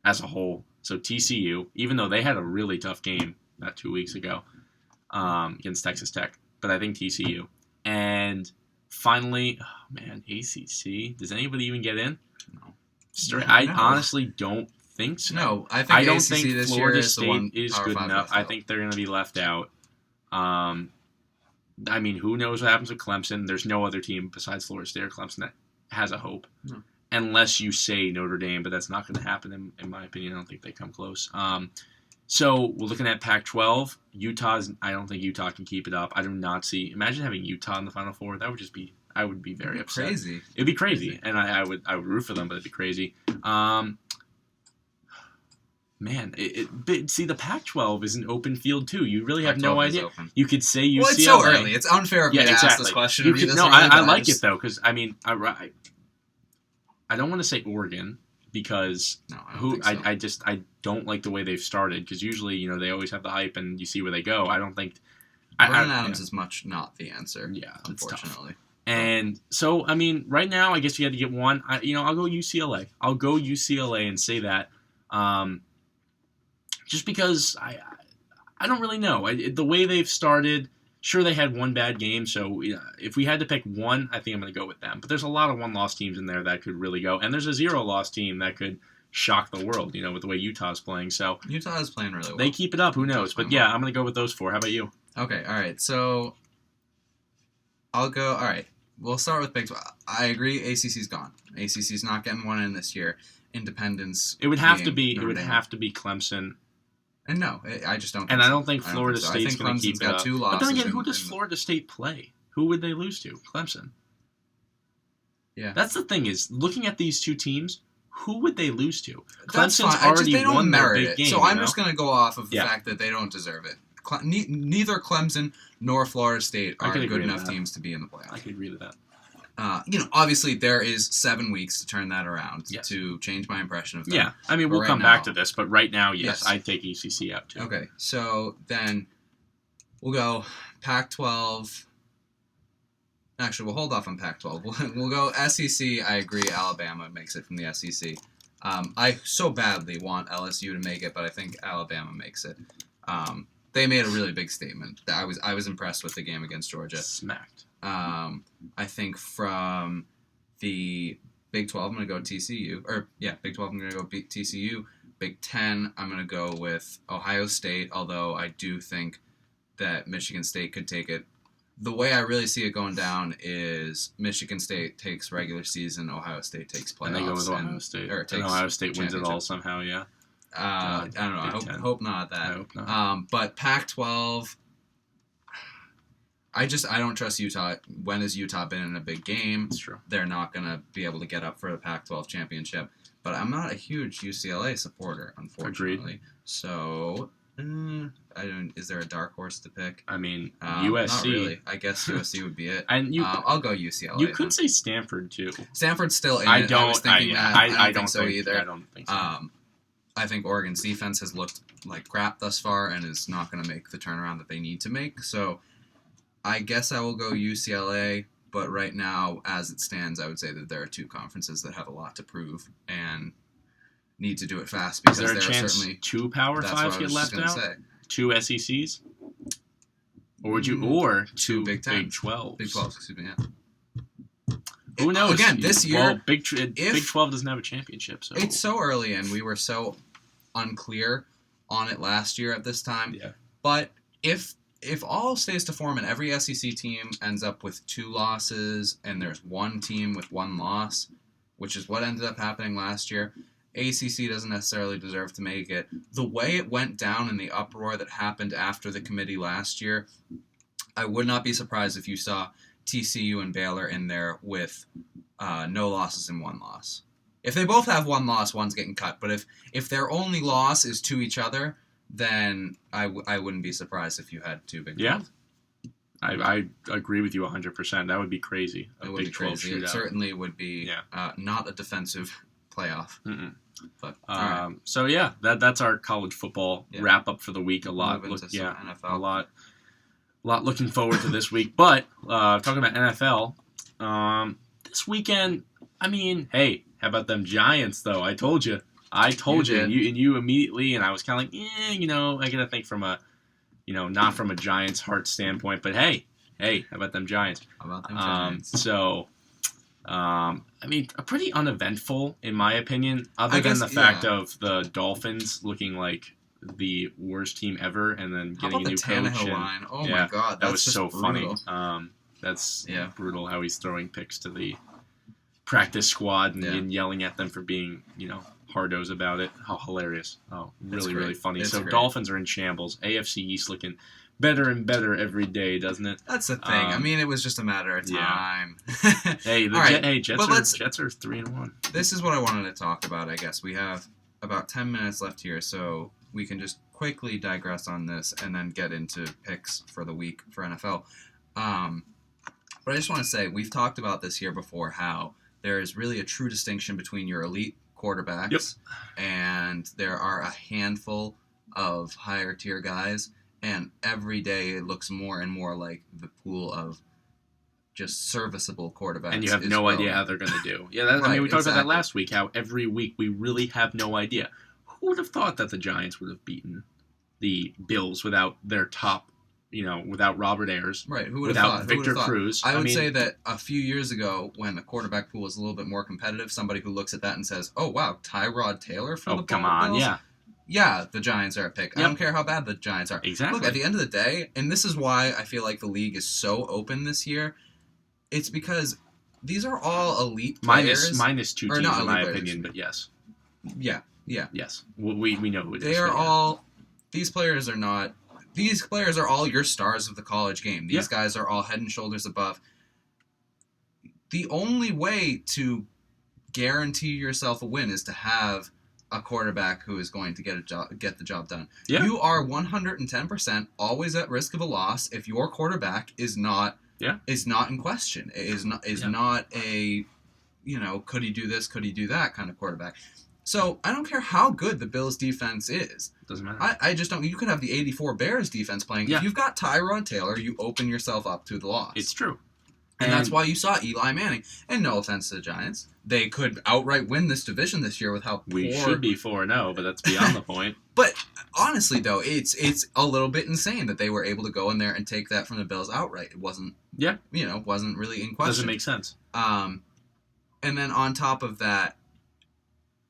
as a whole. So TCU, even though they had a really tough game about 2 weeks ago. Against Texas Tech, but I think TCU. And finally, ACC. Does anybody even get in? No. I honestly don't think so. No, I don't ACC think this Florida year State is good enough. I think they're going to be left out. Who knows what happens with Clemson? There's no other team besides Florida State or Clemson that has a hope. No. Unless you say Notre Dame, but that's not going to happen in my opinion. I don't think they come close. So we're looking at Pac-12. I don't think Utah can keep it up. I do not see. Imagine having Utah in the Final Four. That would just be. I would be very upset. Crazy. It'd be crazy, and I would root for them, but it'd be crazy. But see, the Pac-12 is an open field too. You really have no idea. You could say UCLA. Well, it's so early. It's unfair of me to ask this question. I like it though, because I don't want to say Oregon. Because I don't like the way they've started. Because usually, they always have the hype and you see where they go. I don't think. Vernon Adams is much not the answer. Yeah, unfortunately. And so, right now, I guess you had to get 1. I'll go UCLA. I'll go UCLA and say that. Just because I don't really know. The way they've started, Sure, they had one bad game, so if we had to pick one, I think I'm going to go with them. But there's a lot of one-loss teams in there that could really go, and there's a zero-loss team that could shock the world, with the way Utah's playing. So Utah is playing really well. They keep it up, who knows? But yeah, I'm going to go with those 4. How about you? Okay, all right. So I'll go. All right, we'll start with Big 12. I agree. ACC's gone. ACC's not getting one in this year. Independence. It would have to be. It would have to be Clemson. And no, I just don't. And I don't think Florida State's going to keep it up. 2 losses. But then again, who does Florida State play? Who would they lose to? Clemson. Yeah. That's the thing is, looking at these 2 teams, who would they lose to? Clemson's already won their big game. So I'm just going to go off of the fact that they don't deserve it. Neither Clemson nor Florida State are good enough teams to be in the playoffs. I could agree with that. Obviously there is 7 weeks to turn that around to change my impression of them. Yeah, I mean, we'll come back to this, but right now, yes, I'd take ACC out too. Okay, so then we'll go Pac-12. Actually, we'll hold off on Pac-12. We'll go SEC. I agree, Alabama makes it from the SEC. I so badly want LSU to make it, but I think Alabama makes it. They made a really big statement. I was impressed with the game against Georgia. Smacked. I think from the Big 12, I'm going to go TCU. Big 12, I'm going to go TCU. Big 10, I'm going to go with Ohio State, although I do think that Michigan State could take it. The way I really see it going down is Michigan State takes regular season, Ohio State takes playoffs. And they go with Ohio State. And Ohio State wins it all somehow, yeah. I don't know. I hope not that. I hope not. But Pac-12... I don't trust Utah. When has Utah been in a big game? That's true. They're not going to be able to get up for the Pac-12 championship. But I'm not a huge UCLA supporter, unfortunately. Agreed. So, is there a dark horse to pick? I mean, USC. Not really. I guess USC would be it. And I'll go UCLA. You could say Stanford, too. Stanford's still in it. I don't think so think either. I don't think so. I think Oregon's defense has looked like crap thus far and is not going to make the turnaround that they need to make. So, I guess I will go UCLA, but right now, as it stands, I would say that there are 2 conferences that have a lot to prove and need to do it fast because there a are chance certainly 2 Power 5s get left out? Say. 2 SECs? Or would you 2 Big 10. Big 12s? Big 12s, excuse me, yeah. Who knows? Again, this year, Big 12 doesn't have a championship, so it's so early and we were so unclear on it last year at this time. Yeah. But if all stays to form and every SEC team ends up with 2 losses and there's 1 team with 1 loss, which is what ended up happening last year, ACC doesn't necessarily deserve to make it. The way it went down in the uproar that happened after the committee last year, I would not be surprised if you saw TCU and Baylor in there with no losses and 1 loss. If they both have 1 loss, one's getting cut. But if their only loss is to each other, then I wouldn't be surprised if you had 2 Big 12. Yeah. I agree with you 100%. That would be crazy. It would be crazy. It certainly would be not a defensive playoff. Mm-mm. But, so yeah, that's our college football wrap up for the week. A lot, NFL. A lot looking forward to this week. But talking about NFL, this weekend, I mean, hey, how about them Giants though? I told you, and you immediately, and I was kind of like, I gotta think from a, not from a Giants heart standpoint, but hey, how about them Giants? How about them Giants? I mean, a pretty uneventful, in my opinion, other than the fact of the Dolphins looking like the worst team ever, and then getting a new coach. Line? Oh my God, that was so brutal. funny. That's brutal how he's throwing picks to the practice squad and yelling at them for being, hardos about it. How hilarious! Oh, really, really funny. It's great. Dolphins are in shambles. AFC East looking better and better every day, doesn't it? That's the thing. I mean, it was just a matter of time. Hey, Jets are 3-1. This is what I wanted to talk about. I guess we have about 10 minutes left here, so we can just quickly digress on this and then get into picks for the week for NFL. But I just want to say, we've talked about this here before, how there is really a true distinction between your elite quarterbacks and there are a handful of higher tier guys, and every day it looks more and more like the pool of just serviceable quarterbacks. And you have no idea how they're going to do. Yeah, I mean, we talked about that last week, how every week we really have no idea. Who would have thought that the Giants would have beaten the Bills without their top without Robert Ayers, right? Who would have without thought? Victor Cruz. I would say that a few years ago, when the quarterback pool was a little bit more competitive, somebody who looks at that and says, "Oh wow, Tyrod Taylor from the come on, Bills? Yeah, the Giants are a pick. Yep. I don't care how bad the Giants are. Exactly. Look, at the end of the day, and this is why I feel like the league is so open this year. It's because these are all elite players. Minus two teams, in my opinion, but yes. Yeah. Yes. We know who it is. They are all... These players are not... These players are all your stars of the college game. These guys are all head and shoulders above. The only way to guarantee yourself a win is to have a quarterback who is going to get the job done. Yeah. You are 110% always at risk of a loss if your quarterback is not in question. Is not a, could he do this, could he do that kind of quarterback. So I don't care how good the Bills defense is. Doesn't matter. I just don't. You could have the 84 Bears defense playing. Yeah. If you've got Tyrod Taylor, you open yourself up to the loss. It's true. And that's why you saw Eli Manning. And no offense to the Giants, they could outright win this division this year with how poor... We should be 4-0, but that's beyond the point. But honestly, though, it's a little bit insane that they were able to go in there and take that from the Bills outright. It wasn't... Yeah. Wasn't really in question. Doesn't make sense. And then on top of that,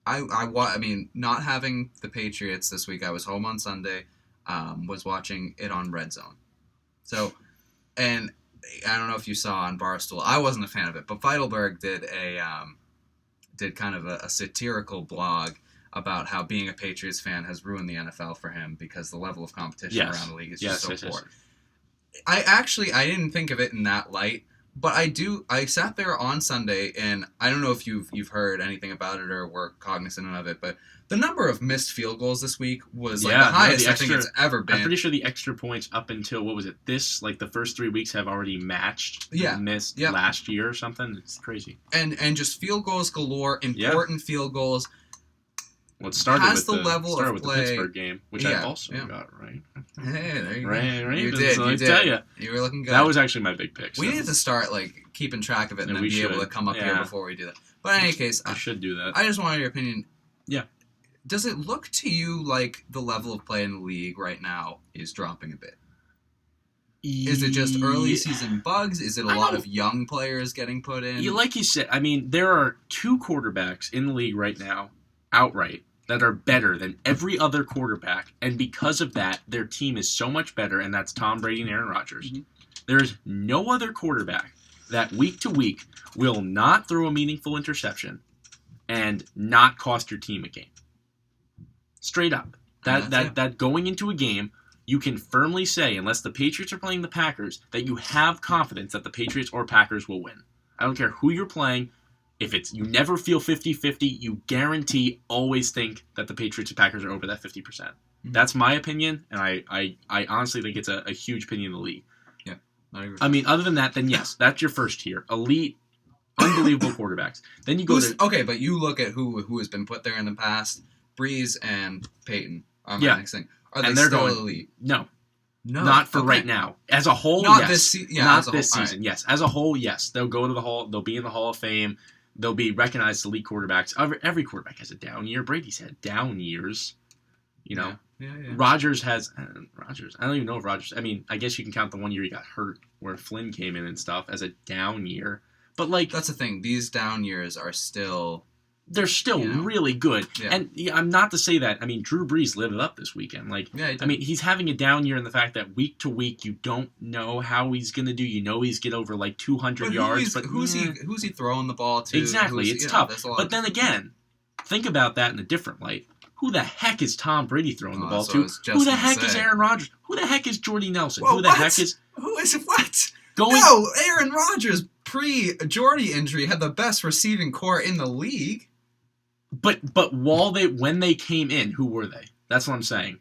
I mean, not having the Patriots this week, I was home on Sunday, was watching it on Red Zone. So, and... I don't know if you saw on Barstool. I wasn't a fan of it, but Feidelberg did kind of a satirical blog about how being a Patriots fan has ruined the NFL for him because the level of competition around the league is just so poor. I didn't think of it in that light, but I sat there on Sunday, and I don't know if you've heard anything about it or were cognizant of it, but the number of missed field goals this week was the highest I think it's ever been. I'm pretty sure the extra points up until, the first 3 weeks have already matched the missed last year or something. It's crazy. And just field goals galore, important field goals. Well, it started with the Pittsburgh game, which I also got right. Hey, there you go. Right. You did. Tell you. You were looking good. That was actually my big pick. We need to start keeping track of it and then be able to come up here before we do that. But in any case, I should do that. I just wanted your opinion. Yeah. Does it look to you like the level of play in the league right now is dropping a bit? Is it just early season bugs? Is it a lot of young players getting put in? Like you said, I mean, there are 2 quarterbacks in the league right now, outright, that are better than every other quarterback, and because of that, their team is so much better, and that's Tom Brady and Aaron Rodgers. Mm-hmm. There's no other quarterback that week to week will not throw a meaningful interception and not cost your team a game. Straight up. That going into a game, you can firmly say, unless the Patriots are playing the Packers, that you have confidence that the Patriots or Packers will win. I don't care who you're playing. If you never feel 50-50, you guarantee always think that the Patriots and Packers are over that 50%. Mm-hmm. That's my opinion, and I honestly think it's a huge opinion in the league. Yeah, I agree. I mean, other than that, then yes, that's your first tier. Elite, unbelievable quarterbacks. Then you go okay, but you look at who has been put there in the past. Breeze and Peyton are my next thing. Are they still elite? No. Not for right now. As a whole, not yes. Not this season, right. Yes. As a whole, yes. They'll go to the Hall. They'll be in the Hall of Fame. They'll be recognized as elite quarterbacks. Every quarterback has a down year. Brady's had down years. Yeah. Rodgers has... Rodgers. I don't even know if Rodgers... I mean, I guess you can count the 1 year he got hurt where Flynn came in and stuff as a down year. But that's the thing. These down years are still... They're still really good. Yeah. And I'm not to say that. I mean, Drew Brees lit it up this weekend. I mean, he's having a down year in the fact that week to week you don't know how he's going to do. You know he's get over 200 yards. But who's he throwing the ball to? Exactly. It's tough. But then again, think about that in a different light. Who the heck is Tom Brady throwing the ball to? Who the heck is Aaron Rodgers? Who the heck is Jordy Nelson? Whoa, who the heck is... Who is what? No, Aaron Rodgers, pre-Jordy injury, had the best receiving core in the league. But when they came in, who were they? That's what I'm saying.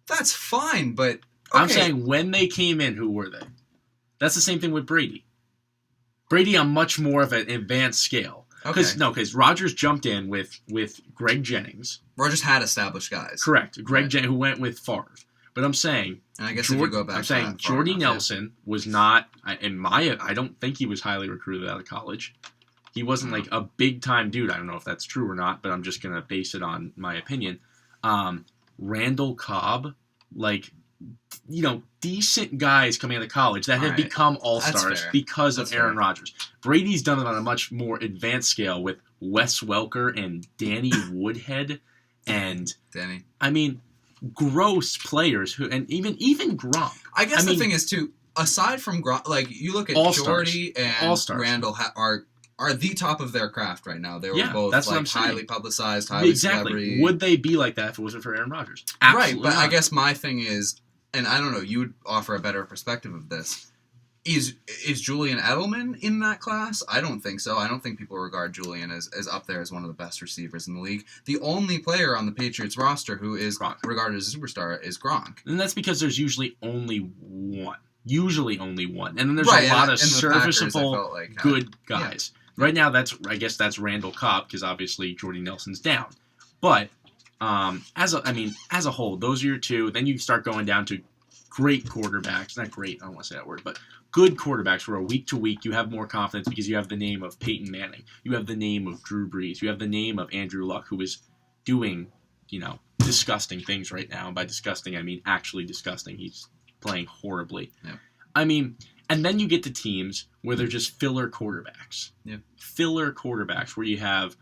That's fine, but okay. I'm saying when they came in, who were they? That's the same thing with Brady. Brady on much more of an advanced scale. Because Rodgers jumped in with Greg Jennings. Rodgers had established guys. Correct. Greg Jennings, who went with Favre. But I'm saying... And I guess if you go back... I'm saying Jordy Nelson was not... I don't think he was highly recruited out of college. He wasn't a big-time dude. I don't know if that's true or not, but I'm just going to base it on my opinion. Randall Cobb, decent guys coming out of college that have become all-stars because of Aaron Rodgers. Brady's done it on a much more advanced scale with Wes Welker and Danny Woodhead and gross players and even Gronk. I guess the thing is too, aside from Gronk, like you look at Jordy and Randall are the top of their craft right now. They were both highly publicized, highly celebrity. Would they be like that if it wasn't for Aaron Rodgers? Absolutely right, but not. I guess my thing is, and I don't know, you would offer a better perspective of this. Is Julian Edelman in that class? I don't think so. I don't think people regard Julian as up there as one of the best receivers in the league. The only player on the Patriots roster who is regarded as a superstar is Gronk. And that's because there's usually only one. And then there's a lot of serviceable, good guys. Yeah. Right now, I guess that's Randall Cobb because obviously Jordy Nelson's down. But as a whole, those are your two. Then you start going down to great quarterbacks. Not great, I don't want to say that word, but good quarterbacks where week to week you have more confidence because you have the name of Peyton Manning. You have the name of Drew Brees. You have the name of Andrew Luck, who is doing, disgusting things right now. And by disgusting, I mean actually disgusting. He's playing horribly. Yeah. And then you get to teams where they're just filler quarterbacks. Yeah. Filler quarterbacks where you have,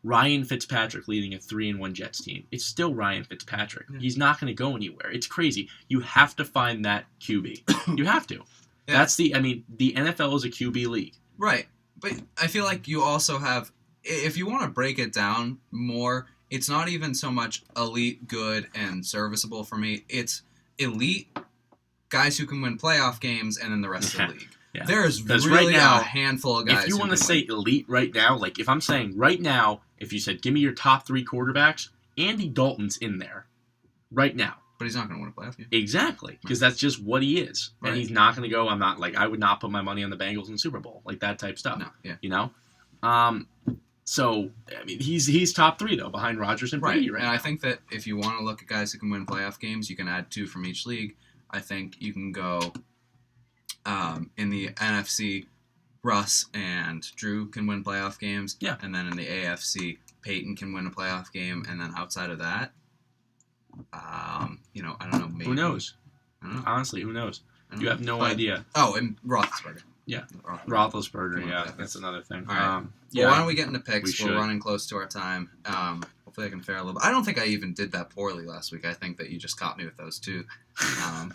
Ryan Fitzpatrick leading a 3-1 Jets team. It's still Ryan Fitzpatrick. Yeah. He's not going to go anywhere. It's crazy. You have to find that QB. You have to. Yeah. That's the NFL is a QB league. Right. But I feel like you also have, if you want to break it down more, it's not even so much elite, good, and serviceable for me. It's elite guys who can win playoff games and then the rest of the league. Yeah. There's really a handful of guys. If you want to say elite right now, like if I'm saying right now, if you said give me your top 3 quarterbacks, Andy Dalton's in there right now. But he's not going to win a playoff game. Exactly, because that's just what he is, and he's not going to go. I would not put my money on the Bengals in the Super Bowl, like that type stuff. No, yeah. So he's top 3 though, behind Rodgers and Brady right now. And I think that if you want to look at guys who can win playoff games, you can add 2 from each league. I think you can go. In the NFC, Russ and Drew can win playoff games. Yeah. And then in the AFC, Peyton can win a playoff game. And then outside of that, I don't know. Maybe. Who knows? I don't know. Honestly, who knows? You have no idea. Oh, and Roethlisberger. Yeah. Roethlisberger, yeah. That's another thing. All right. Well, why don't we get into picks? We're running close to our time. Hopefully I can fare a little bit. I don't think I even did that poorly last week. I think that you just caught me with those 2.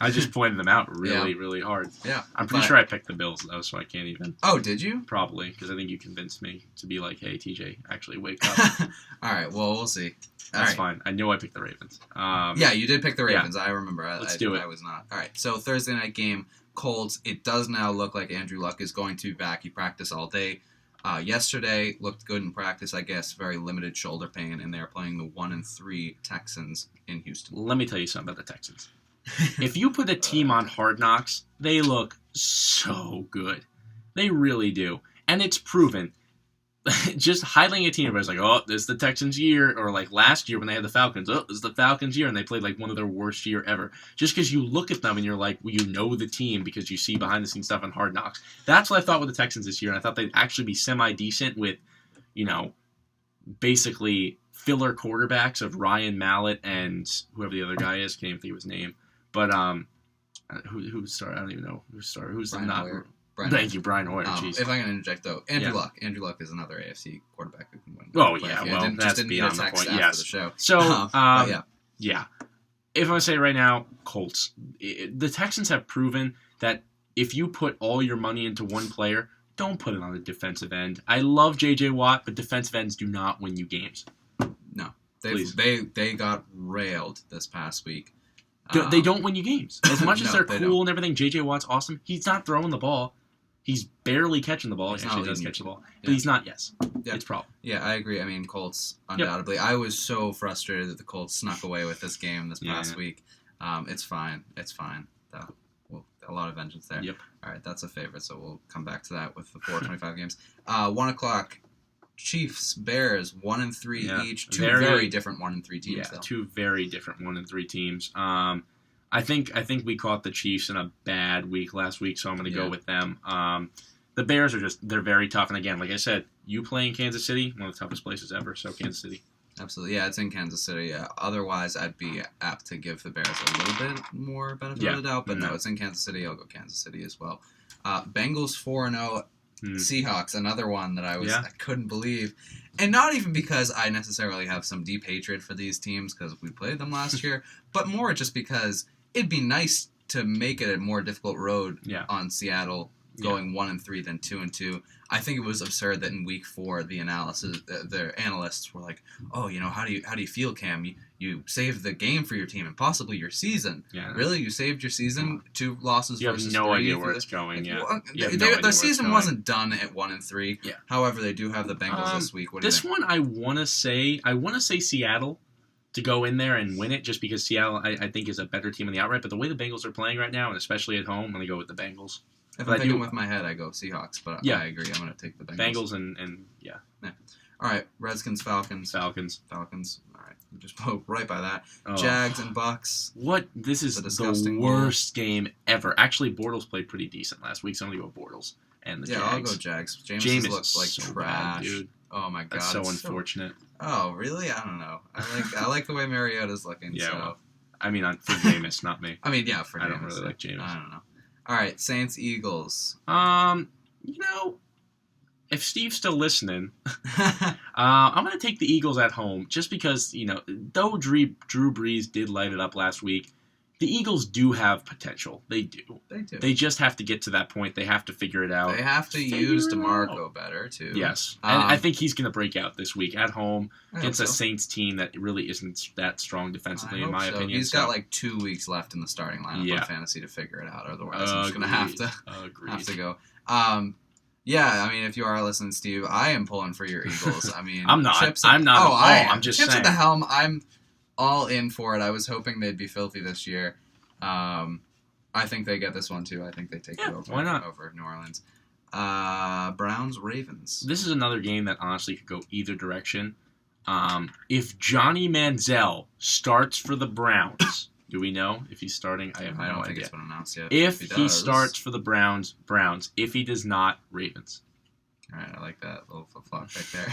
I just pointed them out really hard. Yeah. I'm pretty sure I picked the Bills, though, so I can't even. Oh, did you? Probably, because I think you convinced me to be like, hey, TJ, actually wake up. All right, well, we'll see. That's fine. I know I picked the Ravens. Yeah, you did pick the Ravens. Yeah. I remember. Let's do it. I was not. All right, so Thursday night game, Colts. It does now look like Andrew Luck is going to be back. He practiced all day. Yesterday looked good in practice, I guess. Very limited shoulder pain, and they're playing the 1-3 Texans in Houston. Let me tell you something about the Texans. If you put a team on Hard Knocks, they look so good. They really do, and it's proven. Just highlighting a team, everybody's like, "Oh, this is the Texans' year," or like last year when they had the Falcons. "Oh, this is the Falcons' year," and they played like one of their worst year ever. Just because you look at them and you're like, well, you know the team because you see behind the scenes stuff on Hard Knocks. That's what I thought with the Texans this year, and I thought they'd actually be semi-decent with, basically filler quarterbacks of Ryan Mallett and whoever the other guy is. Can't even think of his name, but who started? I don't even know who started. Who's Brian not? Hoyer. Thank you, Brian Hoyer. If I can interject, though, Andrew Luck. Andrew Luck is another AFC quarterback who can win. Oh, yeah. Well, that's beyond the point. Yes. The show. So, yeah. If I say it right now, Colts. The Texans have proven that if you put all your money into one player, don't put it on the defensive end. I love J.J. Watt, but defensive ends do not win you games. No. They got railed this past week. They don't win you games. As much as they're cool and everything, J.J. Watt's awesome. He's not throwing the ball. He's barely catching the ball. He actually does catch the ball. But he's not, It's a problem. Yeah, I agree. I mean, Colts, undoubtedly. Yep. I was so frustrated that the Colts snuck away with this game this past week. It's fine. It's fine. A lot of vengeance there. Yep. All right, that's a favorite, so we'll come back to that with the 4:25 games. 1 o'clock, Chiefs, Bears, 1-3 each. Two very different 1-3 teams. Yeah, 2 very different 1-3 teams. I think we caught the Chiefs in a bad week last week, so I'm going to go with them. The Bears they're very tough. And again, like I said, you play in Kansas City, one of the toughest places ever, so Kansas City. Absolutely. Yeah, it's in Kansas City. Otherwise, I'd be apt to give the Bears a little bit more benefit of the doubt, but no, it's in Kansas City. I'll go Kansas City as well. Bengals 4-0. Seahawks, another one that I couldn't believe. And not even because I necessarily have some deep hatred for these teams because we played them last year, but more just because it'd be nice to make it a more difficult road on Seattle going 1-3 than 2-2. I think it was absurd that in week 4 the analysts were like, "Oh, how do you feel, Cam? You saved the game for your team and possibly your season. Yeah. Really, you saved your season? 2 losses versus 3. You have no idea where it's going. The season wasn't done at 1-3. Yeah. However, they do have the Bengals this week. This one, I want to say Seattle to go in there and win it, just because Seattle I think is a better team in the outright. But the way the Bengals are playing right now, and especially at home, I'm gonna go with the Bengals. If I'm thinking with my head, I go Seahawks, but I agree. I'm going to take the Bengals. Bengals and. All right, Redskins, Falcons. Falcons. All right, we just spoke right by that. Jags and Bucks. What? This is the worst game ever. Actually, Bortles played pretty decent last week, so I'm going to go Bortles and the Jags. Yeah, I'll go Jags. Jameis looks like so trash. Bad, dude. Oh my god, that's so unfortunate. Oh really? I don't know. I like the way Mariota's looking. Yeah, so. well, I mean, for Jameis, not me. I mean, yeah, for Jameis. I don't really like Jameis. I don't know. All right, Saints, Eagles. If Steve's still listening, I'm going to take the Eagles at home just because, though Drew Brees did light it up last week, the Eagles do have potential. They do. They just have to get to that point. They have to figure it out. They have to use DeMarco better, too. Yes. And I think he's going to break out this week at home against a Saints team that really isn't that strong defensively, in my opinion. He's got 2 weeks left in the starting lineup on fantasy to figure it out. Otherwise, I'm just going to have to go. Yeah, I mean, if you are listening, Steve, I am pulling for your Eagles. I mean, I'm not. I'm just saying. Chips at the helm. I'm all in for it. I was hoping they'd be filthy this year. I think they get this one too. I think they take it over. Why not? Over New Orleans. Browns, Ravens. This is another game that honestly could go either direction. If Johnny Manziel starts for the Browns, do we know if he's starting? I have no idea. I don't think it's been announced yet. If he starts for the Browns. If he does not, Ravens. All right, I like that little flip-flop pick there.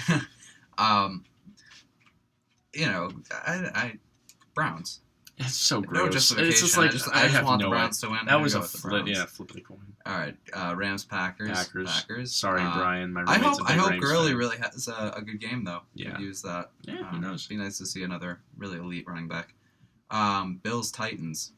Browns. It's so gross. No justification. It's just like I just want the Browns to win. That was a flip of the coin. All right, Rams, Packers. Sorry, Brian. I hope Gurley really has a good game though. Yeah. Use that. Yeah, who knows? It'd be nice to see another really elite running back. Bills, Titans.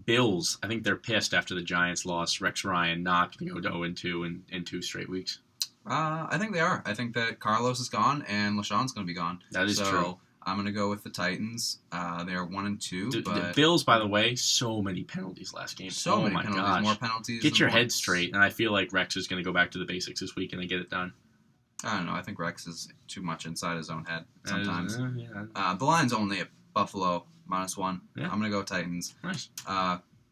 Bills. I think they're pissed after the Giants lost. Rex Ryan not going to go to 0-2 in 2 straight weeks. I think they are. I think that Carlos is gone and LaShawn's going to be gone. That is true. I'm going to go with the Titans. They are 1-2. The Bills, by the way, so many penalties last game. So many penalties. Gosh. More penalties. Get your head straight. And I feel like Rex is going to go back to the basics this week and they get it done. I don't know. I think Rex is too much inside his own head sometimes. The line's only at Buffalo, -1. Yeah. I'm going to go Titans. Nice.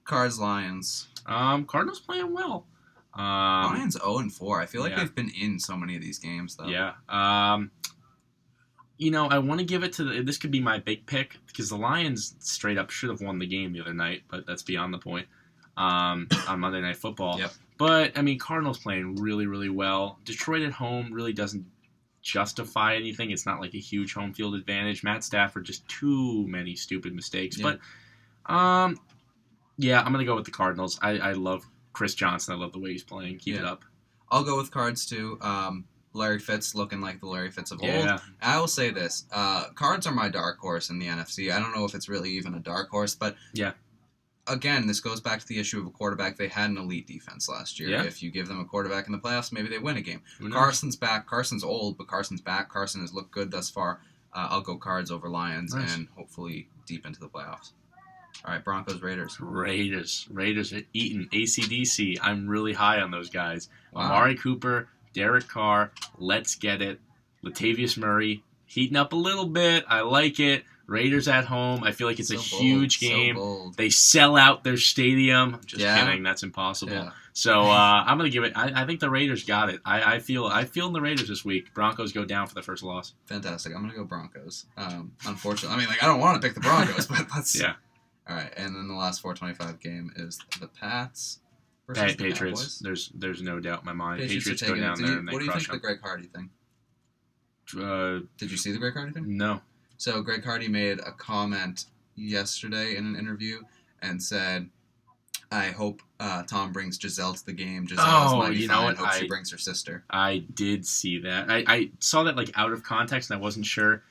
Cards, Lions. Cardinals playing well. Lions 0-4. I feel like they've been in so many of these games, though. Yeah. I want to give it to this could be my big pick because the Lions straight up should have won the game the other night, but that's beyond the point. On Monday Night Football. Yep. But I mean, Cardinals playing really, really well. Detroit at home really doesn't justify anything. It's not like a huge home field advantage. Matt Stafford just too many stupid mistakes. Yeah. But I'm gonna go with the Cardinals. I love Chris Johnson. I love the way he's playing. Keep it up. I'll go with Cards too. Larry Fitz looking like the Larry Fitz of old. I will say this. Cards are my dark horse in the NFC. I don't know if it's really even a dark horse, but again, this goes back to the issue of a quarterback. They had an elite defense last year. Yeah. If you give them a quarterback in the playoffs, maybe they win a game. Carson's back. Carson's old, but Carson's back. Carson has looked good thus far. I'll go Cards over Lions and hopefully deep into the playoffs. All right, Broncos, Raiders. Raiders are eating AC/DC. I'm really high on those guys. Wow. Amari Cooper, Derek Carr, let's get it. Latavius Murray, heating up a little bit. I like it. Raiders at home. I feel like it's a huge game. They sell out their stadium. I'm just kidding. That's impossible. Yeah. So I'm going to give it. I think the Raiders got it. I feel in the Raiders this week. Broncos go down for the first loss. Fantastic. I'm going to go Broncos. Unfortunately. I mean, I don't want to pick the Broncos, but let's. Yeah. All right. And then the last 4:25 game is the Pats versus the Patriots. Cowboys. There's no doubt in my mind. Patriots go down there and they What do you crush think of the Greg Hardy thing? Did you see the Greg Hardy thing? No. So Greg Hardy made a comment yesterday in an interview and said, I hope Tom brings Giselle to the game. Giselle's mighty fine. Hope she brings her sister. I did see that. I saw that out of context and I wasn't sure.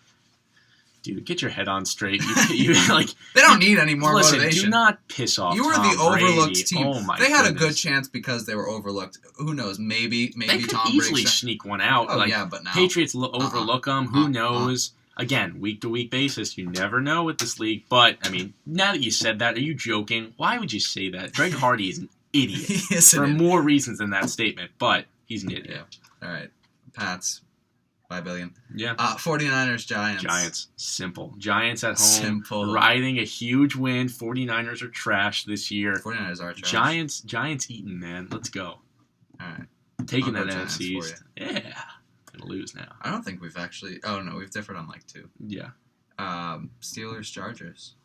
Dude, get your head on straight. You they don't need any more motivation. Do not piss off. You were Tom the overlooked Brady. team. Oh my They had goodness. a good chance because they were overlooked. Who knows? Maybe they could Tom easily breaks. sneak one out. Oh yeah, but now Patriots overlook them. Who knows? Again, week to week basis, you never know with this league. But I mean, now that you said that, are you joking? Why would you say that? Greg Hardy is an idiot for more reasons than that statement, but he's an idiot. Yeah. All right, Pats. 5 billion. Yeah. 49ers, Giants. Giants. Simple. Giants at home. Simple. Riding a huge win. 49ers are trash this year. 49ers are trash. Giants eating, man. Let's go. All right. Taking that NFC East. Yeah. Gonna lose now. I don't think we've actually... Oh, no. We've differed on 2. Yeah. Steelers, Chargers.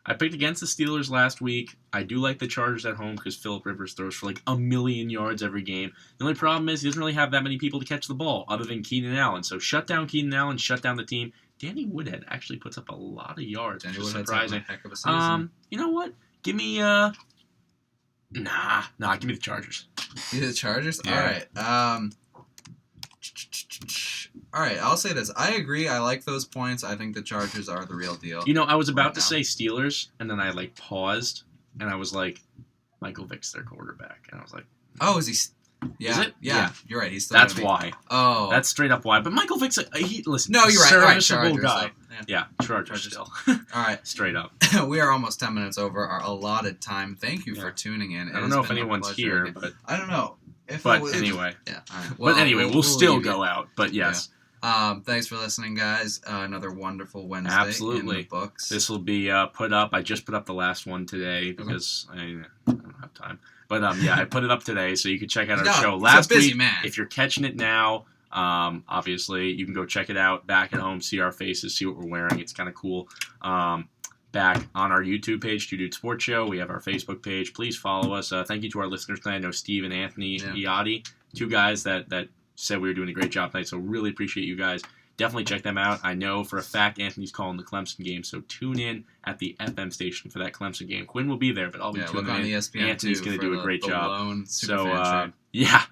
I picked against the Steelers last week. I do like the Chargers at home because Phillip Rivers throws for 1 million yards every game. The only problem is he doesn't really have that many people to catch the ball other than Keenan Allen. So shut down Keenan Allen, shut down the team. Danny Woodhead actually puts up a lot of yards, which is surprising. A heck of a season. You know what? Give me give me the Chargers. The Chargers? Yeah. All right, I'll say this. I agree. I like those points. I think the Chargers are the real deal. I was about to say Steelers, and then I paused, and I was like, Michael Vick's their quarterback, and I was like, oh, is he? Yeah, is it? Yeah, you're right. He's still. That's why. Oh, that's straight up why. But Michael Vick's listen. No, you're right. Serviceable Chargers, guy. So, yeah, Chargers still. All right, straight up. We are almost 10 minutes over our allotted time. Thank you for tuning in. I don't know if anyone's here, but I don't know. Anyway. Yeah. All right. Well, but anyway, we'll still go out. But yes. Yeah. Thanks for listening, guys. Another wonderful Wednesday. Absolutely. In the books. This will be put up. I just put up the last one today because I don't have time. But I put it up today, so you can check out our show last week. Man. If you're catching it now, obviously you can go check it out back at home, see our faces, see what we're wearing. It's kind of cool. Back on our YouTube page, Two Dude Sports Show. We have our Facebook page. Please follow us. Thank you to our listeners tonight. I know Steve and Anthony Iotti, 2 guys that said we were doing a great job tonight, so really appreciate you guys. Definitely check them out. I know for a fact Anthony's calling the Clemson game, so tune in at the FM station for that Clemson game. Quinn will be there, but I'll be tuning in. ESPN Anthony's going to do a great job. So, yeah,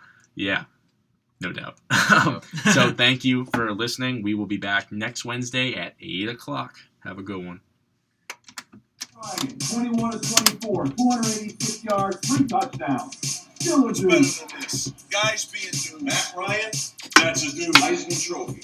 no doubt. So thank you for listening. We will be back next Wednesday at 8 o'clock. Have a good one. 21-24, 286 yards, 3 touchdowns. Still a dude. Better than this. Guys being dudes. Matt Ryan, that's a dude. Heisman Trophy.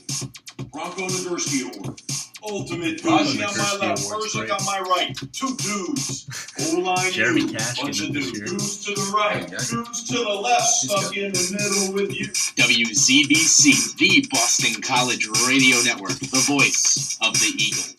Bronco Nagurski Award. Ultimate Raji on my left, Herzog on my right. 2 dudes. O-line Jeremy you. Cash Bunch of dudes. this year. Dudes to the right. Dudes to the left. Stuck in the middle with you. WZBC, the Boston College Radio Network, the voice of the Eagles.